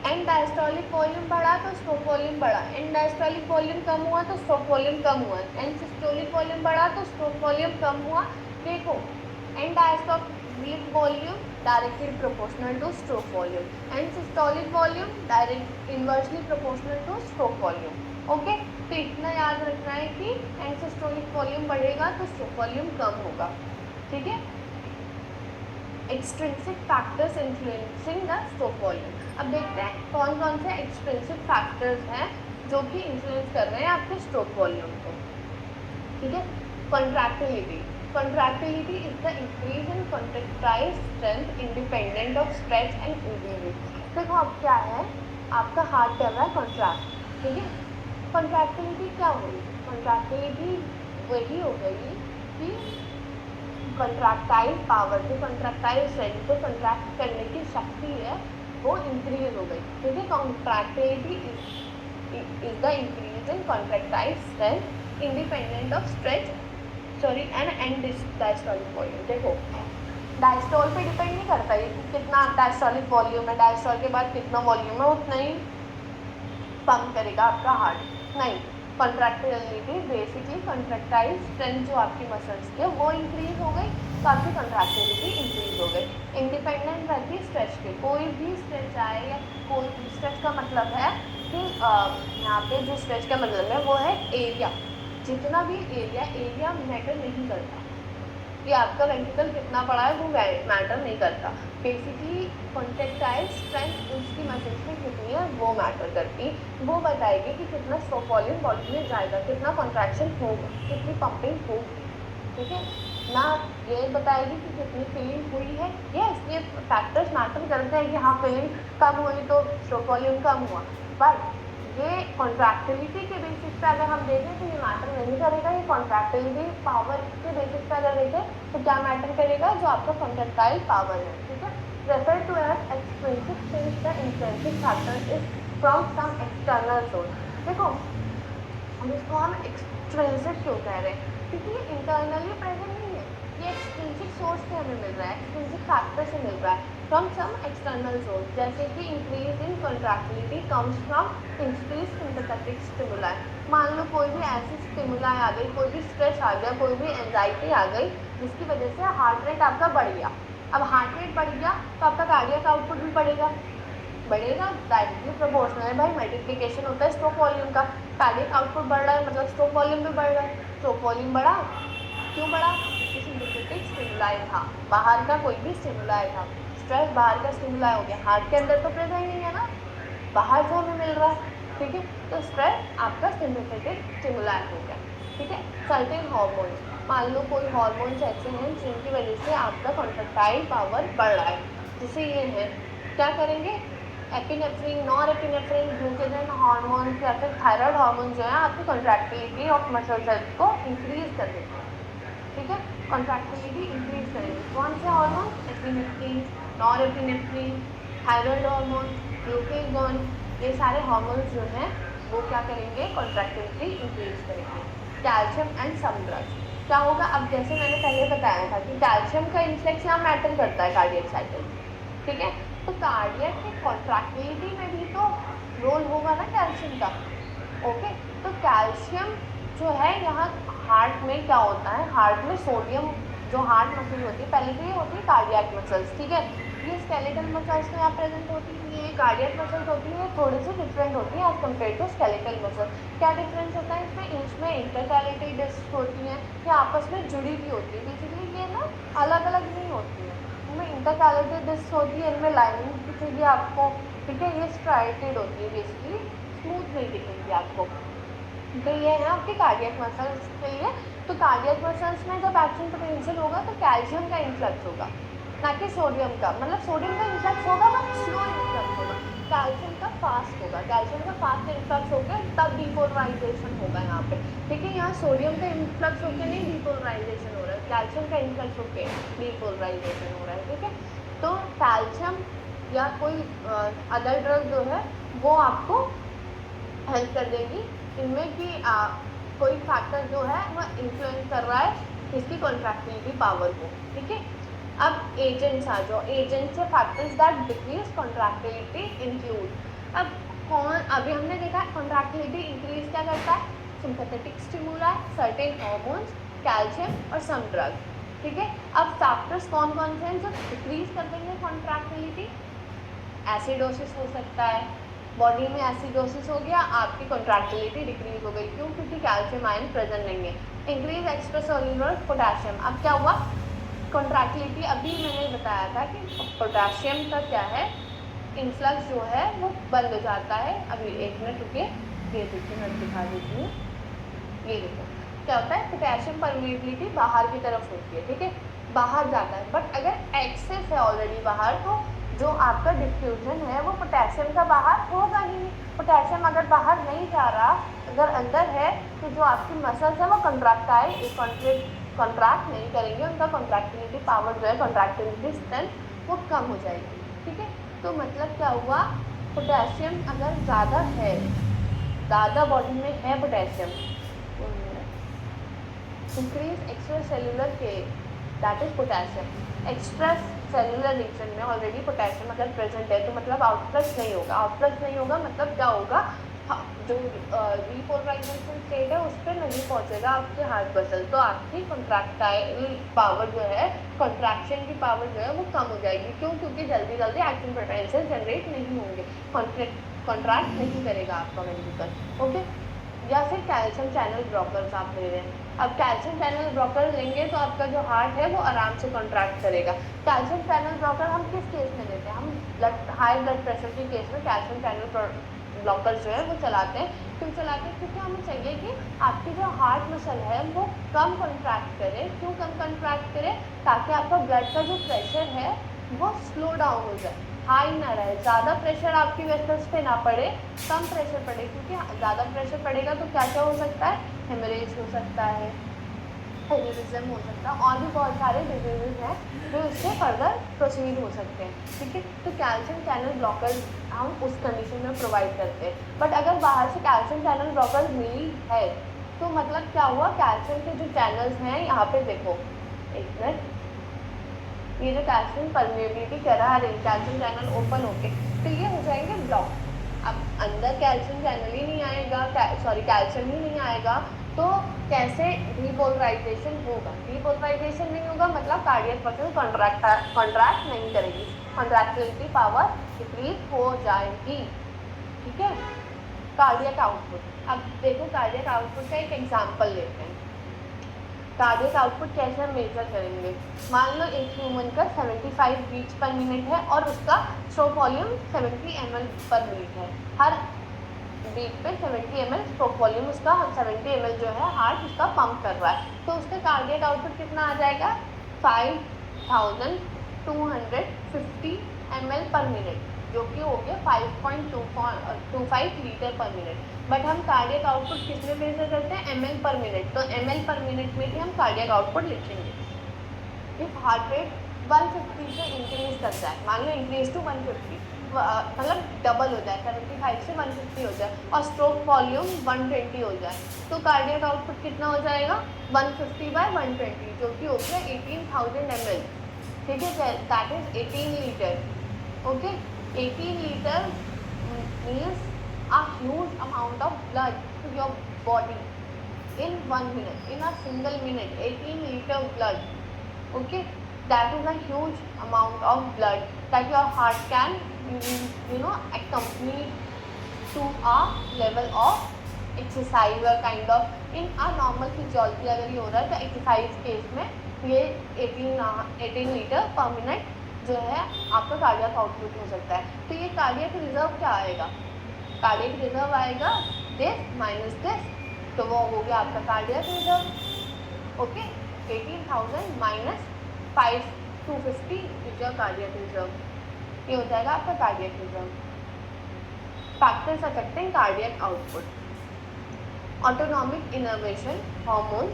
[SPEAKER 1] एंड डायस्टोलिक वॉल्यूम बढ़ा तो स्ट्रोक वॉल्यूम बढ़ा, एंड डायस्टोलिक वॉल्यूम कम हुआ तो स्ट्रोक वॉल्यूम कम हुआ, एंड सिस्टोलिक वॉल्यूम बढ़ा तो स्ट्रोक वॉल्यूम कम हुआ। देखो, and diastolic volume directly proportional to stroke volume and systolic volume direct inversely proportional to stroke volume. Okay, तो इतना याद रखना है कि एंड सिस्टोलिक वॉल्यूम बढ़ेगा तो स्ट्रोक वॉल्यूम कम होगा, ठीक है। Extrinsic factors influencing the stroke volume. अब देखते हैं कौन कौन से एक्सट्रिंसिक फैक्टर्स हैं जो कि इन्फ्लुएंस कर रहे हैं आपके स्ट्रोक वॉल्यूम को, ठीक है। Contractility is the increase in contractile strength independent of stretch and injury। देखो अब क्या है, आपका हार्ट कर रहा है कॉन्ट्रैक्ट, ठीक है। कॉन्ट्रैक्टिलिटी क्या हुई? कॉन्ट्रैक्टिलिटी वही हो गई कि कॉन्ट्रैक्टाइल पावर, जो कॉन्ट्रैक्टाइल सेल को कॉन्ट्रैक्ट करने की शक्ति है वो इंक्रीज हो गई, ठीक है। Contractility is the increase in contractile strength independent of stretch and diastolic volume. देखो डायस्टोल पे डिपेंड नहीं करता ये कि कितना डायस्टोलिक वॉल्यूम है, डायस्टोल के बाद कितना वॉल्यूम है उतना ही पंप करेगा आपका हार्ट, नहीं। कॉन्ट्रैक्टिलिटी बेसिकली कॉन्ट्रैक्टाइल स्ट्रेंथ जो आपकी मसल्स की है वो इंक्रीज हो गई, तो आपकी कॉन्ट्रैक्टिलिटी इंक्रीज हो गई। इंडिपेंडेंट रहती है स्ट्रेच के, कोई भी स्ट्रेच आए या कोई भी स्ट्रेच का मतलब है कि यहाँ पे जो स्ट्रेच का मतलब है वो है एरिया, जितना भी एरिया मैटर नहीं करता कि आपका वेंट्रिकल कितना बड़ा है, वो मैटर नहीं करता। बेसिकली कॉन्ट्रैक्टाइल स्ट्रेंथ उसकी मसल्स में कितनी है वो मैटर करती, वो बताएगी कि कितना स्ट्रोक वॉल्यूम बॉडी में जाएगा, कितना कॉन्ट्रैक्शन होगा, कितनी पंपिंग होगी, ठीक है ना। ये बताएगी कि कितनी फीलिंग हुई है। ये फैक्टर्स मैटर करते हैं कि हाँ फीलिंग कम हुई तो स्ट्रोक वॉल्यूम कम हुआ, बट ये कॉन्ट्रैक्टिलिटी के बेसिस पे अगर हम देखें तो ये मैटर नहीं करेगा। ये कॉन्ट्रैक्टिलिटी पावर के बेसिस पे अगर देखें तो क्या मैटर करेगा, जो आपका कॉन्ट्रैक्टाइल पावर है, ठीक है। Refer to as extrinsic since the intrinsic factor is from some external source. देखो हम इसको हम एक्सट्रिंसिक क्यों कह रहे हैं, क्योंकि ये इंटरनली प्रेजेंट नहीं है, ये एक्सट्रिंसिक सोर्स से हमें मिल रहा है, एक्सट्रिंसिक फैक्टर से मिल रहा है फ्रॉम सम एक्सटर्नल सोर्स। जैसे कि increase in contractility comes from increase sympathetic stimuli. मान लो कोई भी ऐसी स्टिमुलाई आ गई, कोई भी स्ट्रेस आ गया, कोई भी एंजाइटी आ गई जिसकी वजह से हार्ट रेट आपका बढ़ गया। अब हार्ट रेट बढ़ गया तो आपका कार्डियक आउटपुट भी बढ़ेगा, डायरेक्टली प्रोपोर्शनल है भाई, मल्टीप्लिकेशन होता है स्ट्रोक वॉल्यूम का। कार्डियक आउटपुट बढ़ रहा है मतलब स्ट्रोक वॉल्यूम भी बढ़ रहा है। स्ट्रोक वॉल्यूम बढ़ा, क्यों बढ़ा? क्योंकि सिंपैथेटिक स्टिमुलाई था, बाहर का कोई भी स्टिमुलाई था। स्ट्रेस बाहर का स्टिमुलाई हो गया, हार्ट के अंदर तो प्रेजेंट नहीं है ना, बाहर से हमें मिल रहा है, ठीक है। तो स्ट्रेस आपका सिंपैथेटिक स्टिमुलाई हो गया, ठीक है। सर्टेन हार्मोन्स, मान लो कोई हार्मोन्स ऐसे हैं जिनकी वजह से आपका कॉन्ट्रैक्टाइल पावर बढ़ रहा है, जैसे ये है, क्या करेंगे? एपिनेफ्रिन, नॉरएपिनेफ्रिन, ग्लूकेगन हार्मोन या फिर थायराइड हार्मोन जो है आपकी कॉन्ट्रैक्टिलिटी ऑफ मसल सेल्स को इंक्रीज कर देते हैं, ठीक है। कॉन्ट्रैक्टिलिटी इंक्रीज करेंगे कौन से hormone? Epinephrine, norepinephrine, thyroid hormone, glucagon, ये सारे हार्मोन्स जो हैं वो क्या करेंगे? कॉन्ट्रैक्टिलिटी इंक्रीज करेंगे। कैल्शियम एंड सम ड्रग्स, क्या होगा? अब जैसे मैंने पहले बताया था कि कैल्शियम का इन्फ्लेक्स यहाँ मैटर करता है कार्डियक साइकिल, ठीक है। तो कार्डियक की कॉन्ट्रैक्टिलिटी में भी तो रोल होगा ना कैल्शियम का, ओके। तो कैल्शियम जो है यहाँ हार्ट में क्या होता है, हार्ट में सोडियम, जो हार्ट मसल होती है पहले तो ये होती है कार्डियक मसल्स, ठीक है। ये स्केलेटल मसल्स में यहाँ प्रेजेंट होती है, ये कार्डियक मसल्स होती है, थोड़ी सी डिफरेंट होती है as compare to skeletal muscle. क्या डिफरेंस होता है इसमें इंटरकैलेटरी डिस्क होती हैं, ये आपस में जुड़ी भी होती है, बेसिकली ये ना अलग अलग नहीं होती है। इनमें इंटरकैलेटरी डिस्क होती है, इनमें लाइनिंग दिखेगी आपको, ठीक है। ये स्ट्राइटेड होती है, बेसिकली स्मूथ नहीं दिखेंगी आपको। तो ये है आपके कार्डियक मसल्स के लिए। तो कार्डियक मसल्स में जब एक्शन पोटेंशियल होगा तो कैल्शियम का इन्फ्लक्स होगा, ना कि सोडियम का। मतलब सोडियम का इन्फ्लक्स होगा बट स्लो इन्फ्लक्स होगा, कैल्शियम का फास्ट होगा। कैल्शियम का फास्ट इन्फ्लक्स होकर तब डिपोलराइजेशन होगा यहाँ पे, ठीक है। यहाँ सोडियम का इन्फ्लक्स होकर नहीं डिपोलराइजेशन हो रहा है, कैल्शियम का इन्फ्लक्स होकर डिपोलराइजेशन हो रहा है, ठीक है। तो कैल्शियम या कोई अदर ड्रग जो है वो आपको हेल्प कर देगी इनमें कि कोई फैक्टर जो है वो इन्फ्लुएंस कर रहा है इसकी कॉन्ट्रैक्टिलिटी पावर को, ठीक है। अब एजेंट्स आ जाओ, एजेंट्स से factors that decrease contractility include. अब कौन, अभी हमने देखा कॉन्ट्रैक्टिलिटी इंक्रीज क्या करता है? Sympathetic stimuli, certain hormones, calcium और सम ड्रग्स, ठीक है। अब फैक्टर्स कौन कौन से हैं जो डिक्रीज कर देंगे कॉन्ट्रैक्टिलिटी? एसिडोसिस हो सकता है, बॉडी में एसिडोसिस हो गया, आपकी कॉन्ट्रैक्टिलिटी डिक्रीज हो गई, क्यों? क्योंकि कैल्शियम आयन प्रेजेंट नहीं है। इंक्रीज एक्स्ट्रासेल्युलर पोटेशियम, अब क्या हुआ? कॉन्ट्रैक्टिलिटी अभी मैंने बताया था कि पोटेशियम का क्या है, इन्फ्लक्स जो है वो बंद हो जाता है। अभी एक मिनट रुकिए, ये देखिए मैं दिखा देती हूँ, ये देखो क्या होता है, पोटेशियम परमेबिलिटी बाहर की तरफ होती है, ठीक है, बाहर जाता है। बट अगर एक्सेस है ऑलरेडी बाहर तो जो आपका डिफ्यूजन है वो पोटेशियम का बाहर होगा ही नहीं। पोटेशियम अगर बाहर नहीं जा रहा, अगर अंदर है, तो जो आपकी मसल्स है वो कंट्रैक्ट नहीं करेंगे, उनका कंट्रैक्टिलिटी पावर जो है, कंट्रैक्टिलिटी स्ट्रेंथ वो कम हो जाएगी। ठीक है, तो मतलब क्या हुआ, पोटेशियम अगर ज़्यादा है, ज़्यादा बॉडी में है पोटेशियम, इंक्रीज एक्स्ट्रा सेलुलर के, that is potassium. Extra cellular region में ऑलरेडी पोटेशियम अगर प्रेजेंट है, तो मतलब आउटफ्लक्स नहीं होगा। आउटफ्लक्स नहीं होगा मतलब क्या होगा, जो रिपोलराइजेशन स्टेट है उस पर नहीं पहुंचेगा आपके हार्ट मसल, तो आपकी कंट्रैक्टाइल पावर जो है, कंट्रैक्शन की पावर जो है वो कम हो जाएगी। क्यों? क्योंकि जल्दी जल्दी एक्टिन पोटेंशियल जनरेट नहीं होंगे, कॉन्ट्रैक्ट नहीं करेगा आपका वेंट्रिकल। ओके, या फिर कैल्शियम चैनल ब्लॉकर्स आप ले रहे हैं। अब कैल्शियम चैनल ब्लॉकर लेंगे तो आपका जो हार्ट है वो आराम से कॉन्ट्रैक्ट करेगा। कैल्शियम चैनल ब्लॉकर हम किस केस में लेते हैं? हम हाई ब्लड प्रेशर के केस में कैल्शियम चैनल ब्लॉकर जो है वो चलाते हैं। क्यों चलाते हैं? क्योंकि हमें चाहिए कि आपकी जो हार्ट मसल है वो कम कॉन्ट्रैक्ट करे। क्यों कम कॉन्ट्रैक्ट करे? ताकि आपका ब्लड का जो प्रेशर है वो स्लो डाउन हो जाए, हाई ना रहे, ज़्यादा प्रेशर आपकी वेसल्स पे ना पड़े, कम प्रेशर पड़े। क्योंकि ज़्यादा प्रेशर पड़ेगा तो क्या क्या हो सकता है? हेमरेज हो सकता है, एनिरिज्म हो सकता है, और भी बहुत सारे डिजीजेज हैं जो इससे फर्दर प्रोसीड हो सकते हैं। ठीक है, तो कैल्शियम चैनल ब्लॉकर हम उस कंडीशन में प्रोवाइड करते हैं। बट अगर बाहर से कैल्शियम चैनल ब्लॉकर मिली है तो मतलब क्या हुआ, कैल्शियम के जो चैनल्स हैं, यहाँ पे देखो एक मिनट, ये जो कैल्शियम परमेबिलिटी करा रही है, कैल्शियम चैनल ओपन होके, तो ये हो जाएंगे ब्लॉक। अब अंदर कैल्शियम चैनल ही नहीं आएगा, कैल्शियम ही नहीं आएगा, तो कैसे डीपोलराइजेशन होगा? डीपोलराइजेशन नहीं होगा मतलब कार्डियक मसल कॉन्ट्रैक्ट नहीं करेगी, कॉन्ट्रैक्टिलिटी पावर डिक्रीज हो जाएगी। ठीक है, कार्डियक आउटपुट। अब देखो कार्डियक आउटपुट का एक एग्जाम्पल लेते हैं। कार्डियक आउटपुट कैसे हम मेजर करेंगे? मान लो एक ह्यूमन का 75 बीट्स पर मिनट है और उसका stroke volume 70 ml per minute है। हर बीट पे 70 ml स्ट्रोक वॉल्यूम उसका 70 ml जो है हार्ट उसका पंप कर रहा है, तो उसका कार्डियक आउटपुट कितना आ जाएगा? 5250 ml पर मिनट, जो कि हो गया 5.25 लीटर पर मिनट। बट हम कार्डियक आउटपुट किस में मेजर करते हैं? ml पर मिनट, तो ml पर मिनट में ही हम कार्डियक आउटपुट लिखेंगे। इफ हार्ट रेट 150 से इंक्रीज करता है, मान लो इंक्रीज टू 150, मतलब डबल हो जाए, 75 से 150 हो जाए, और स्ट्रोक वॉल्यूम 120 हो जाए, तो कार्डियक आउटपुट कितना हो जाएगा? 150/120, जो कि हो गया 18,000 ml। ठीक है, that is 18 litre. Okay, 18 litre means a huge amount of blood to your body in 1 minute, in a single minute, 18 liter blood. Okay, that is a huge amount of blood that your heart can accompany to a level of exercise or kind of in a normal physiology। अगर ये हो रहा है तो exercise case में ये 18 litre पर minute जो है आपका कार्डियक आउटपुट हो सकता है। तो ये कार्डियक रिजर्व क्या आएगा? कार्डियक रिजर्व आएगा दिस माइनस दिस, तो वो हो गया आपका cardiac reserve. Okay, 18,000 minus 5,250 is your cardiac reserve, ये हो जाएगा आपका cardiac reserve. Factors affecting cardiac output, autonomic innervation hormone,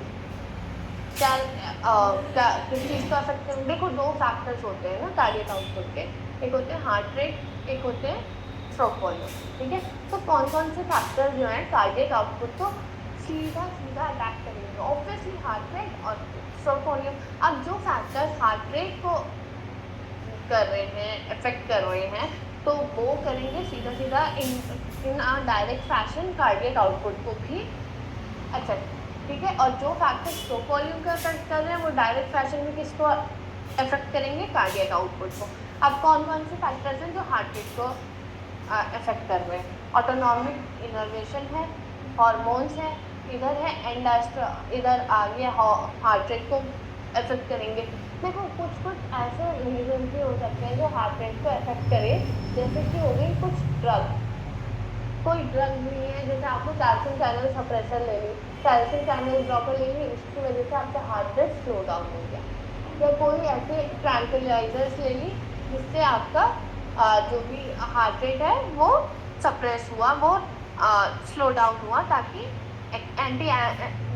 [SPEAKER 1] किस चीज़ का अफेक्ट करेंगे? देखो दो फैक्टर्स होते हैं ना कार्डियक आउटपुट के, एक होते हैं हार्ट रेट, एक होते हैं स्ट्रोक वॉल्यूम। ठीक है, तो कौन कौन से फैक्टर जो हैं कार्डियक आउटपुट को सीधा अटैक करेंगे? ऑब्वियसली हार्ट रेट और स्ट्रोक वॉल्यूम। अब जो फैक्टर्स हार्ट रेट को कर रहे हैं, अफेक्ट कर रहे हैं, तो वो करेंगे सीधा in a direct fashion cardiac output को भी अफेक्ट। ठीक है, और जो फैक्टर स्ट्रोक वॉल्यूम को अफेक्ट कर रहे हैं वो डायरेक्ट फैशन में किसको अफेक्ट करेंगे? कार्डियक आउटपुट को। अब कौन कौन से फैक्टर्स हैं जो हार्ट रेट को अफेक्ट कर रहे हैं? ऑटोनॉमिक इनर्वेशन है, हार्मोन्स है, इधर है एंडास्ट्रा, इधर आगे हार्ट रेट को अफेक्ट करेंगे। देखो कुछ ऐसे रीजन भी हो सकते हैं जो हार्ट रेट को अफेक्ट करे, जैसे कि हो गई कुछ ड्रग, कोई ड्रग नहीं है, जैसे आपको कैल्शियम चैनल सप्रेसर ले ली, कैल्शियम चैनल ब्लॉकर ले ली, उसकी वजह से आपका हार्ट रेट स्लो डाउन हो गया, या कोई ऐसे ट्रैंक्विलाइजर्स ले ली जिससे आपका जो भी हार्ट रेट है वो सप्रेस हुआ, वो स्लो डाउन हुआ, ताकि एंटी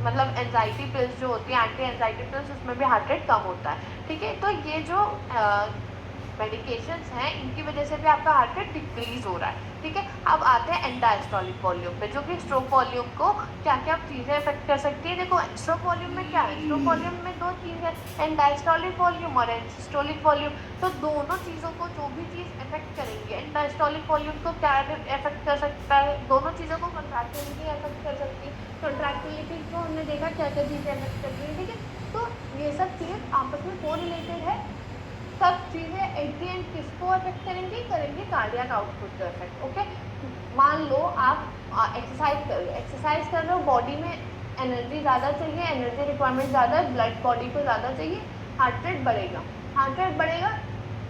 [SPEAKER 1] मतलब एंजाइटी पिल्स जो होती है, एंटी एंजाइटी पिल्स, उसमें भी हार्ट रेट कम होता है। ठीक है, तो ये जो मेडिकेशंस हैं इनकी वजह से भी आपका हार्ट रेट डिक्रीज हो रहा है। ठीक है, अब आते हैं एंड डायस्टोलिक वॉल्यूम पे, जो कि स्ट्रोक वॉल्यूम को क्या क्या चीज़ें अफेक्ट कर सकती है। देखो स्ट्रोक वॉल्यूम में क्या है, स्ट्रोक वॉल्यूम में दो चीज़ है, एंड डायस्टोलिक वॉल्यूम और एंड सिस्टोलिक वॉल्यूम। तो दोनों चीज़ों को जो भी चीज़ अफेक्ट करेंगे, एंड डायस्टोलिक वॉल्यूम को क्या अफेक्ट कर सकता है, दोनों चीज़ों को कंट्रैक्टिलिटी अफेक्ट कर सकती है। कंट्रैक्टिलिटी को हमने देखा क्या क्या चीज़ें अफेक्ट कर रही है। ठीक है, तो ये सब चीज़ आपस में को रिलेटेड है। सब चीज़ें एट दी एंड किसको अफेक्ट करेंगी, कार्डियक आउटपुट को अफेक्ट। ओके, मान लो आप एक्सरसाइज कर रहे हो, बॉडी में एनर्जी ज़्यादा चाहिए, एनर्जी रिक्वायरमेंट ज़्यादा है, ब्लड बॉडी को ज़्यादा चाहिए, हार्ट रेट बढ़ेगा,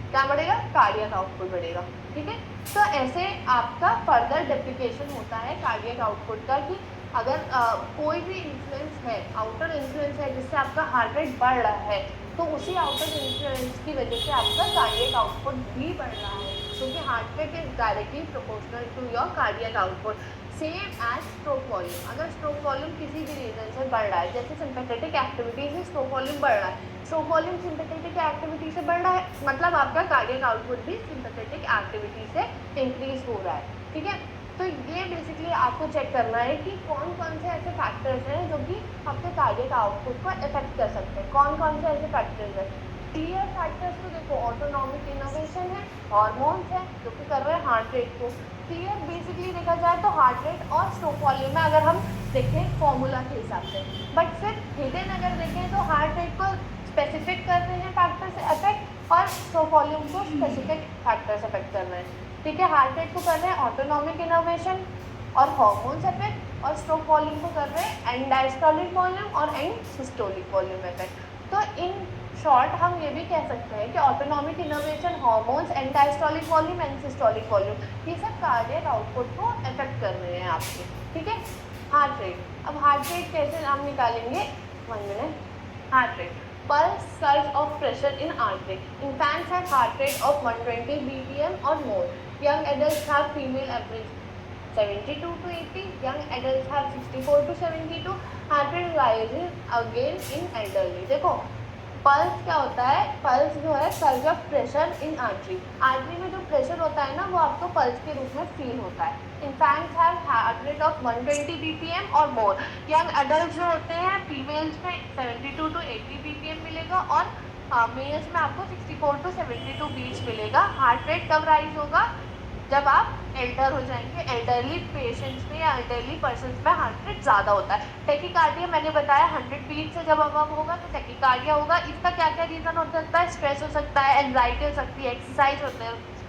[SPEAKER 1] क्या बढ़ेगा, कार्डियक आउटपुट बढ़ेगा। ठीक है, तो ऐसे आपका फर्दर डेप्लीकेशन होता है कार्डियक आउटपुट का, कि अगर कोई भी इन्फ्लुएंस है, आउटर इन्फ्लुएंस है जिससे आपका हार्ट रेट बढ़ रहा है, तो उसी आउटर इन्फ्लुएंस की वजह से आपका कार्डियक आउटपुट भी बढ़ रहा है, क्योंकि heart rate is directly proportional to your cardiac output. Same as stroke volume, अगर स्ट्रोक वॉल्यूम किसी भी रीजन से बढ़ रहा है, जैसे सिंपैथेटिक एक्टिविटी से स्ट्रोक वॉल्यूम बढ़ रहा है, स्ट्रोक वॉल्यूम सिंपैथेटिक एक्टिविटी से बढ़ रहा है, मतलब आपका कार्डियक आउटपुट भी सिंपैथेटिक एक्टिविटी से इंक्रीज हो रहा है। ठीक है, तो ये बेसिकली आपको चेक करना है कि कौन कौन से ऐसे फैक्टर्स हैं जो कि आपके कार्डियक आउटपुट को इफेक्ट कर सकते हैं, कौन कौन से ऐसे फैक्टर्स हैं। क्लियर फैक्टर्स तो देखो ऑटोनॉमिक इनोवेशन है, हार्मोन्स है जो कि कर रहे हैं हार्ट रेट को क्लियर। बेसिकली देखा जाए तो हार्ट रेट और स्ट्रोक वॉल्यूम में अगर हम देखें फॉर्मूला के हिसाब से, बट फिर हिडन अगर देखें तो हार्ट रेट को स्पेसिफिक कर रहे हैं फैक्टर्स इफेक्ट, और स्ट्रोक वॉल्यूम को स्पेसिफिक फैक्टर्स इफेक्ट कर रहे हैं। ठीक है, हार्ट रेट को कर रहे हैं ऑटोनॉमिक इनोवेशन और हार्मोन्स इफेक्ट, और स्ट्रोक वॉल्यूम को कर रहे हैं एंड डायस्टोलिक वॉल्यूम और एंड सिस्टोलिक वॉल्यूम इफेक्ट। तो इन शॉर्ट हम ये भी कह सकते हैं कि autonomic innovation, hormones, and diastolic volume and systolic volume, ये सब कार्डियक आउटपुट को इफेक्ट कर रहे हैं आपके। ठीक है, हार्ट रेट, अब हार्ट रेट कैसे हम निकालेंगे, 1 minute. Heart rate, pulse surge of pressure in artery. Infants have heart rate of 120 bpm or more. Young adults have female average 72 to 80. Young adults have 64 to 72. Heart rate rises again in elderly. देखो pulse क्या होता है, pulse जो है surge of pressure in artery, artery में जो pressure होता है ना वो आपको पल्स के रूप में फील होता है। Infants have heart rate of 120 BPM और मोर। यंग एडल्ट जो होते हैं फीमेल्स में 72 टू 80 बीपीएम मिलेगा, और मेल्स में आपको 64 टू 72 बीच मिलेगा। हार्ट रेट कब राइज होगा, जब आप एल्डर हो जाएंगे। एल्डरली पेशेंट्स में या एल्डरली पर्सन्स में हार्ट रेट ज़्यादा होता है। टेकिकार्डिया मैंने बताया 100 बीट से जब अबव होगा तो टेकिकार्डिया होगा। इसका क्या क्या रीज़न हो सकता है, स्ट्रेस हो सकता है, एंजाइटी हो सकती है, एक्सरसाइज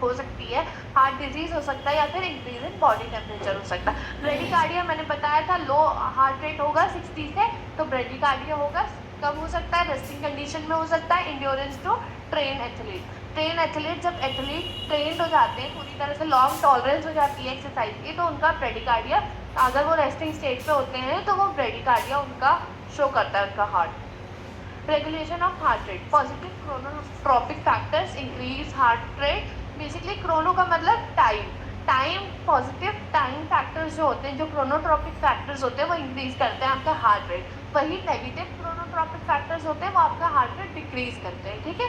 [SPEAKER 1] हो सकती है, हार्ट डिजीज हो सकता है, या फिर इंक्रीज इन बॉडी टेम्परेचर हो सकता है। ब्रेडिकार्डिया मैंने बताया था लो हार्ट रेट होगा 60 से, तो ब्रेडिकार्डिया होगा कब हो सकता है, रेस्टिंग कंडीशन में हो सकता है। इंड्योरेंस टू ट्रेन एथलीट, जब एथलीट ट्रेंड हो जाते हैं पूरी तरह से, लॉन्ग टॉलरेंस हो जाती है एक्सरसाइज की, तो उनका ब्रेडिकार्डिया, अगर वो रेस्टिंग स्टेट पे होते हैं तो वो ब्रेडिकार्डिया उनका शो करता है, उनका heart. Regulation of heart rate, positive chronotropic factors increase heart rate. Basically Chrono का मतलब टाइम, पॉजिटिव टाइम फैक्टर्स जो होते हैं, जो क्रोनोट्रॉपिक फैक्टर्स होते हैं वो इंक्रीज करते हैं आपका हार्ट रेट। वही नेगेटिव क्रोनोट्रॉपिक फैक्टर्स होते हैं वो आपका हार्ट रेट डिक्रीज करते हैं। ठीक है,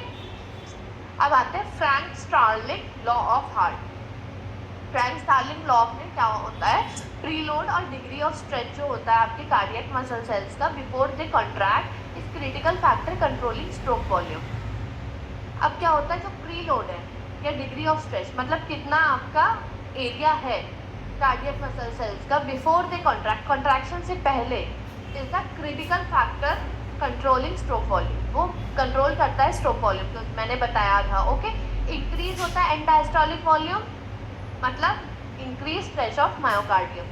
[SPEAKER 1] अब आते हैं Frank Starling law of heart. Frank Starling law में क्या होता है, प्रीलोड और डिग्री ऑफ स्ट्रेच जो होता है आपके कार्डियक मसल सेल्स का before they contract is critical factor controlling stroke volume. अब क्या होता है, जो प्रीलोड है या डिग्री ऑफ स्ट्रेच मतलब कितना आपका एरिया है कार्डियक मसल सेल्स का बिफोर दे कॉन्ट्रैक्ट, कॉन्ट्रैक्शन से पहले, is the critical factor controlling stroke volume, वो कंट्रोल करता है स्ट्रोक वॉल्यूम, तो मैंने बताया था। ओके, इंक्रीज होता है एंड डायस्टोलिक वॉल्यूम मतलब increase stretch of myocardium.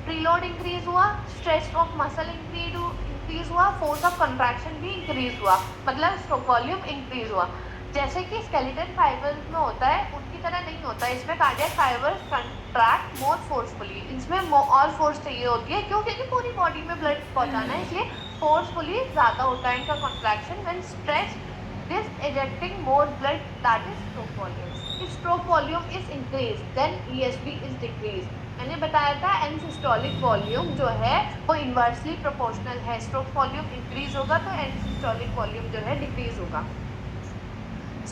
[SPEAKER 1] Preload increase हुआ, स्ट्रेच ऑफ मसल इंक्रीज हुआ, फोर्स ऑफ कंट्रैक्शन भी इंक्रीज हुआ, मतलब स्ट्रोक वॉल्यूम इंक्रीज हुआ। जैसे कि स्केलेटन फाइबर्स में होता है उनकी तरह नहीं होता है, इसमें कार्डियक फाइबर्स कंट्रैक्ट मोर फोर्सफुली, इसमें और फोर्स चाहिए होती है, क्योंकि पूरी बॉडी में ब्लड पहुंचाना है, इसलिए फोर्सफुली ज़्यादा होता है इनका contraction. When stretch this ejecting more blood, that is stroke volume. stroke volume is increased, then ESV is decreased. मैंने बताया था एंड सिस्टोलिक वॉल्यूम जो है वो इन्वर्सली प्रोपोर्शनल है. स्ट्रोक वॉल्यूम इंक्रीज होगा तो एंड सिस्टोलिक वॉल्यूम जो है डिक्रीज होगा.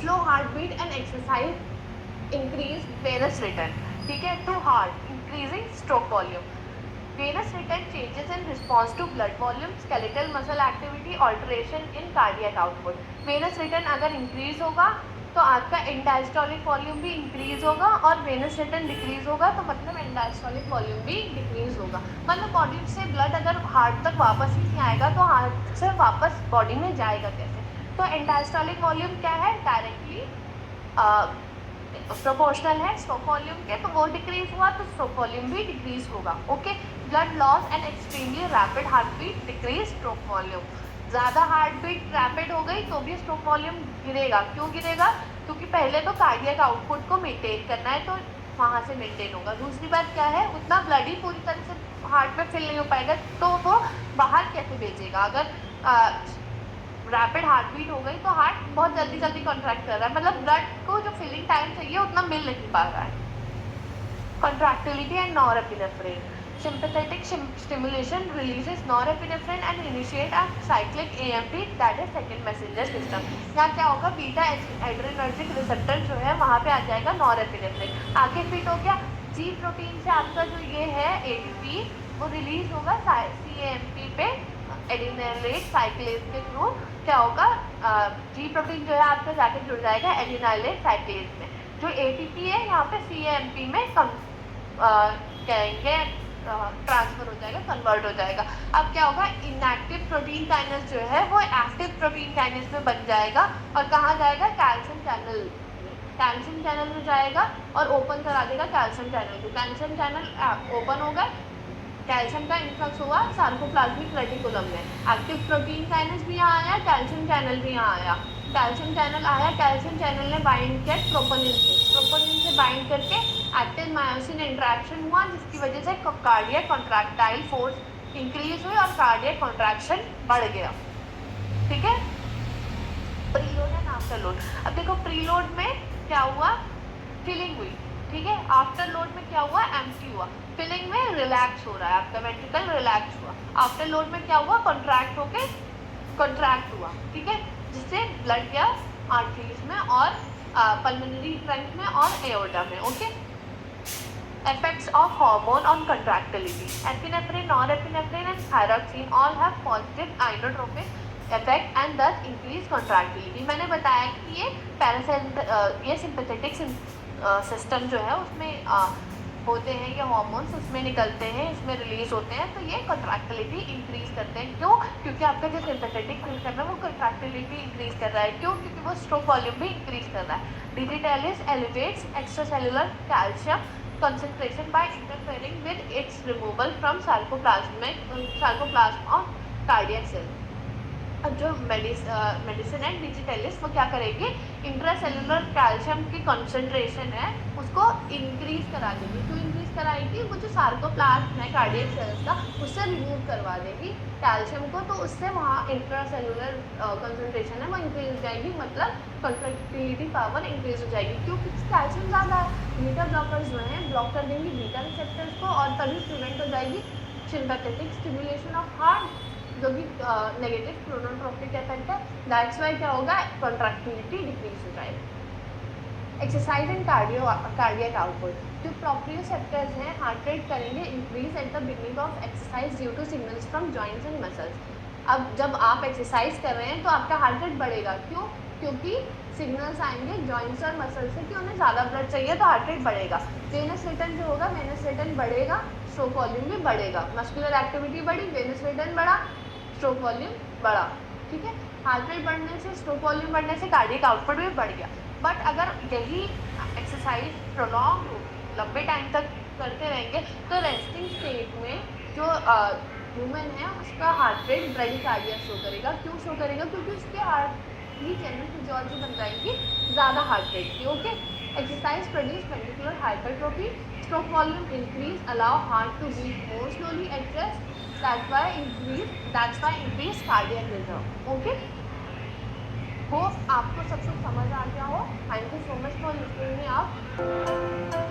[SPEAKER 1] Slow heart beat and exercise increase venous return. ठीक है, to heart increasing stroke volume. Venous return changes in response to blood volume, skeletal muscle activity, alteration in cardiac output. Venous return अगर increase होगा तो आपका एंडायस्टोलिक volume भी increase होगा और Venus return decrease होगा तो मतलब एंडायस्टोलिक वॉल्यूम भी डिक्रीज होगा. मतलब बॉडी से ब्लड अगर हार्ट तक वापस ही नहीं आएगा तो हार्ट से वापस बॉडी में जाएगा कैसे. तो एंडायस्टोलिक वॉल्यूम क्या है, डायरेक्टली प्रोपोर्शनल है स्ट्रोक वॉल्यूम के, तो वो डिक्रीज हुआ तो स्ट्रोक वॉल्यूम भी डिक्रीज होगा. Okay. Blood loss and extremely rapid heart beat decrease stroke volume. ज़्यादा हार्ट बीट रैपिड हो गई तो भी स्ट्रोक वॉल्यूम गिरेगा. क्यों गिरेगा, क्योंकि पहले तो कार्डियक आउटपुट को मेंटेन करना है तो वहाँ से मेंटेन होगा. दूसरी बात क्या है, उतना ब्लड ही पूरी तरह से हार्ट में फिल नहीं हो पाएगा तो वो बाहर कैसे भेजेगा. अगर रैपिड हार्ट बीट हो गई तो हार्ट बहुत जल्दी जल्दी कॉन्ट्रैक्ट कर रहा है, मतलब ब्लड को जो फिलिंग टाइम चाहिए उतना मिल नहीं पा रहा है. Contractility and norepinephrine. Sympathetic stimulation releases norepinephrine and initiate a cyclic AMP, that is second messenger system. यहाँ क्या होगा, बीटा एड्रेनर्जिक रिसेप्टर जो है वहाँ पे आ जाएगा नॉरएपिनेफ्रिन. आगे फिट हो गया. जी प्रोटीन से आपका जो ये है ATP वो रिलीज होगा CAMP पे एडिनाइलेट साइक्लेज के थ्रू. क्या होगा, जी प्रोटीन जो है आपका जाके जुड़ जाएगा एडिनाइलेट साइक्लेज में. जो ATP है यहाँ पे CAMP में कहेंगे ट्रांसफर हो जाएगा, कन्वर्ट हो जाएगा. अब क्या होगा, इनएक्टिव प्रोटीन काइनेस जो है वो एक्टिव प्रोटीन काइनेस में बन जाएगा और कहाँ जाएगा, कैल्शियम चैनल. कैल्शियम चैनल में जाएगा और ओपन करा देगा कैल्शियम चैनल को. कैल्शियम चैनल ओपन होगा, कैल्शियम का इन्फ्लक्स हुआ सार्कोप्लाज्मिक रेटिकुलम में. एक्टिव प्रोटीन काइनेस भी यहाँ आया, कैल्शियम चैनल भी यहाँ आया. कैल्शियम चैनल आया, कैल्शियम चैनल ने बाइंड किया प्रोपोनिन से. प्रोपोनिन से बाइंड करके एक्टिन मायोसिन इंटरेक्शन हुआ जिसकी वजह से कार्डियक कॉन्ट्रैक्टाइल फोर्स इंक्रीज हुई और कार्डियक कॉन्ट्रैक्शन बढ़ गया. ठीक है. Preload and after load. अब देखो प्रीलोड में क्या हुआ, फिलिंग हुई. ठीक है. आफ्टर लोड में क्या हुआ, एम्प्टी हुआ. फिलिंग में रिलैक्स हो रहा है, आपका वेंट्रिकल रिलैक्स हुआ. आफ्टर लोड में क्या हुआ, कॉन्ट्रैक्ट होके कॉन्ट्रैक्ट हुआ. ठीक है. जिससे ब्लड गया आर्टरीज में और पल्मोनरी ट्रंक में और एओर्टा में. Okay. Effects of hormone on contractility. Epinephrine, norepinephrine and thyroxine all have positive inotropic effect and thus increase contractility. मैंने बताया कि ये सिंपैथेटिक सिस्टम जो है उसमें होते हैं ये हॉर्मोन्स, उसमें निकलते हैं, इसमें रिलीज होते हैं तो ये कॉन्ट्रैक्टिलिटी इंक्रीज करते हैं. क्यों, क्योंकि आपका जो सिंपैथेटिक सिस्टम है वो कॉन्ट्रैक्टिलिटी इंक्रीज कर रहा है. क्यों, क्योंकि वो स्ट्रोक वॉल्यूम भी इंक्रीज कर रहा है. Digitalis elevates extracellular calcium concentration by interfering with its removal from sarcoplasm of cardiac cell. अब जो मेडिसिन है डिजिटलिस वो क्या करेगी, इंट्रासेलुलर कैल्शियम की कंसंट्रेशन है उसको इंक्रीज करा देगी. क्यों इंक्रीज कराएगी, वो जो सार्कोप्लाज्म है कार्डियक सेल्स का उससे रिमूव करवा देगी कैल्शियम को, तो उससे वहाँ इंट्रासेलुलर कंसंट्रेशन है वो इंक्रीज हो जाएगी, मतलब कॉन्ट्रैक्टिलिटी पावर इंक्रीज हो जाएगी. क्योंकि कैल्शियम ज़्यादा है. बीटा ब्लॉकर्स जो हैं ब्लॉक कर देंगे बीटा रिसेप्टर्स को और तभी प्रिवेंट हो जाएगी सिंपैथेटिक स्टिमुलेशन ऑफ हार्ट जो कि नेगेटिव क्रोनोट्रोपिक इफेक्ट है. दैट्स वाई क्या होगा, कॉन्ट्रैक्टिलिटी डिक्रीज हो जाएगी. Exercise and cardiac output. जो प्रोप्रियोसेप्टर्स हैं हार्ट रेट करेंगे increase at the beginning of exercise due to signals from joints and muscles. अब जब आप एक्सरसाइज कर रहे हैं तो आपका हार्ट रेट बढ़ेगा. क्यों, क्योंकि सिग्नल्स आएंगे जॉइंट्स और मसल्स से कि उन्हें ज़्यादा ब्लड चाहिए तो हार्ट रेट बढ़ेगा. वेनस रिटर्न जो होगा, वेनस रिटर्न बढ़ेगा, स्ट्रोक वॉल्यूम भी बढ़ेगा. मस्कुलर एक्टिविटी बढ़ी, वेनस रिटर्न बढ़ा, स्ट्रोक वॉल्यूम बढ़ा. ठीक है. हार्ट रेट बढ़ने से, स्ट्रोक वॉल्यूम बढ़ने से कार्डियक आउटपुट भी बढ़ गया. बट अगर यही एक्सरसाइज प्रोलॉन्ग हो, लंबे टाइम तक करते रहेंगे तो रेस्टिंग स्टेट में जो ह्यूमन है उसका हार्ट रेट ब्रेडिकार्डिया शो करेगा. क्यों शो करेगा, क्योंकि उसके हार्ट की जनरल फिजियोलॉजी बन जाएगी ज़्यादा हार्ट रेट की. Okay. Exercise produce ventricular hypertrophy, stroke volume increase, allow heart to beat more slowly at rest. That's why increase cardiac rhythm. Okay. Hope आपको सब कुछ समझ आ गया हो। Thank you so much for listening me आप।